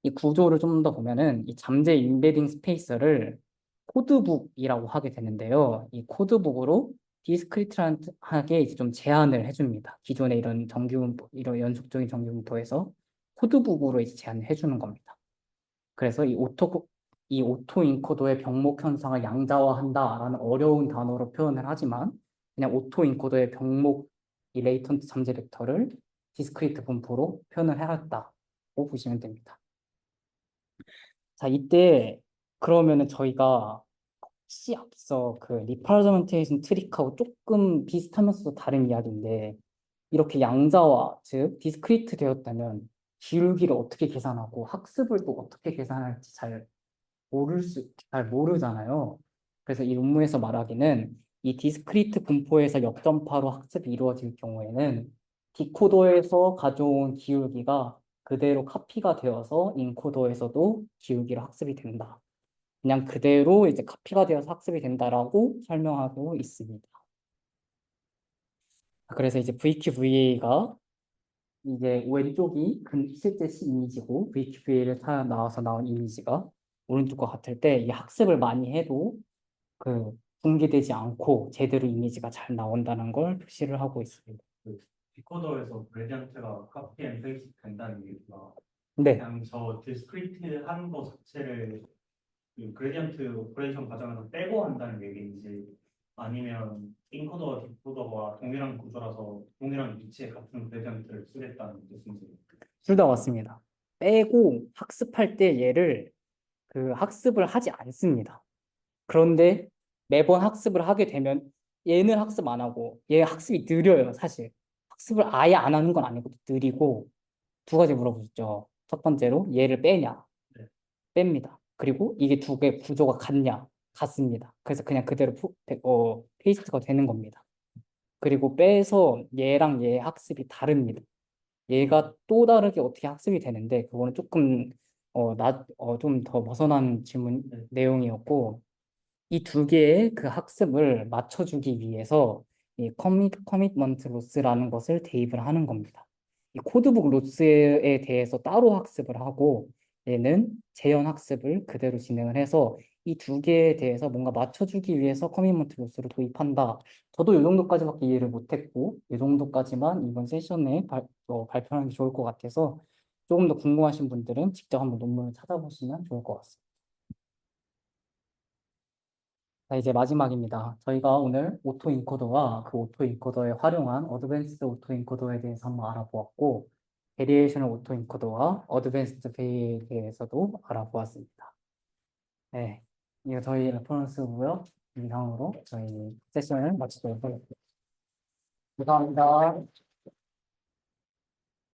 이 구조를 좀 더 보면은 이 잠재 인베딩 스페이스를 코드북이라고 하게 되는데요. 이 코드북으로 디스크리트하게 이제 좀 제한을 해줍니다. 기존의 이런 이런 연속적인 정규 분포에서 코드북으로 이제 제한을 해주는 겁니다. 그래서 이 오토 인코더의 병목 현상을 양자화한다라는 어려운 단어로 표현을 하지만 그냥 오토 인코더의 병목 이 레이턴트 잠재 벡터를 디스크리트 분포로 표현을 해놨다고 보시면 됩니다. 자, 이때 그러면은 저희가 혹시 앞서 그 리프레젠테이션 트릭하고 조금 비슷하면서도 다른 이야기인데 이렇게 양자화, 즉 디스크리트 되었다면 기울기를 어떻게 계산하고 학습을 또 어떻게 계산할지 잘 모르잖아요. 그래서 이 논문에서 말하기는 이 디스크리트 분포에서 역전파로 학습이 이루어질 경우에는 디코더에서 가져온 기울기가 그대로 카피가 되어서 인코더에서도 기울기로 학습이 된다. 그냥 그대로 이제 카피가 되어서 학습이 된다라고 설명하고 있습니다. 그래서 이제 VQVA가 이제 왼쪽이 실제 이미지고 VQVA를 나와서 나온 이미지가 오른쪽과 같을 때 이 학습을 많이 해도 붕괴되지 않고 제대로 이미지가 잘 나온다는 걸 표시를 하고 있습니다. 그 디코더에서 그레디언트가 카피 앤 페이스트 된다는 얘기가 네, 그냥 저 디스크리트 하는 거 자체를 그 그레디언트 오퍼레이션 과정에서 빼고 한다는 얘기인지 아니면 인코더와 디코더가 동일한 구조라서 동일한 위치에 같은 그레디언트를 쓰겠다는 뜻인지. 둘 다 맞습니다. 빼고 학습할 때 얘를 그 학습을 하지 않습니다. 그런데 매번 학습을 하게 되면 얘는 학습 안 하고 얘 학습이 느려요, 사실. 학습을 아예 안 하는 건 아니고 느리고 두 가지 물어보셨죠. 첫 번째로 얘를 빼냐? 네. 뺍니다. 그리고 이게 두 개 구조가 같냐? 같습니다. 그래서 그냥 그대로 페이스트가 되는 겁니다. 그리고 빼서 얘랑 얘의 학습이 다릅니다. 얘가 또 다르게 어떻게 학습이 되는데 그거는 조금 좀 더 벗어난 질문 네. 내용이었고 이 두 개의 그 학습을 맞춰주기 위해서 이 커미트먼트 로스라는 것을 대입을 하는 겁니다. 이 코드북 로스에 대해서 따로 학습을 하고 얘는 재현 학습을 그대로 진행을 해서 이 두 개에 대해서 뭔가 맞춰주기 위해서 커미트먼트 로스를 도입한다. 저도 이 정도까지밖에 이해를 못했고 이 정도까지만 이번 세션에 발표하는 게 좋을 것 같아서 조금 더 궁금하신 분들은 직접 한번 논문을 찾아보시면 좋을 것 같습니다. 자, 이제 마지막입니다. 저희가 오늘 오토 인코더와 그 오토 인코더에 활용한 어드밴스드 오토 인코더에 대해서 한번 알아보았고, 베리에이셔널 오토 인코더와 어드밴스드 페이에 대해서도 알아보았습니다. 네, 이거 저희 레퍼런스고요. 이상으로 저희 세션을 마치도록 하겠습니다. 감사합니다.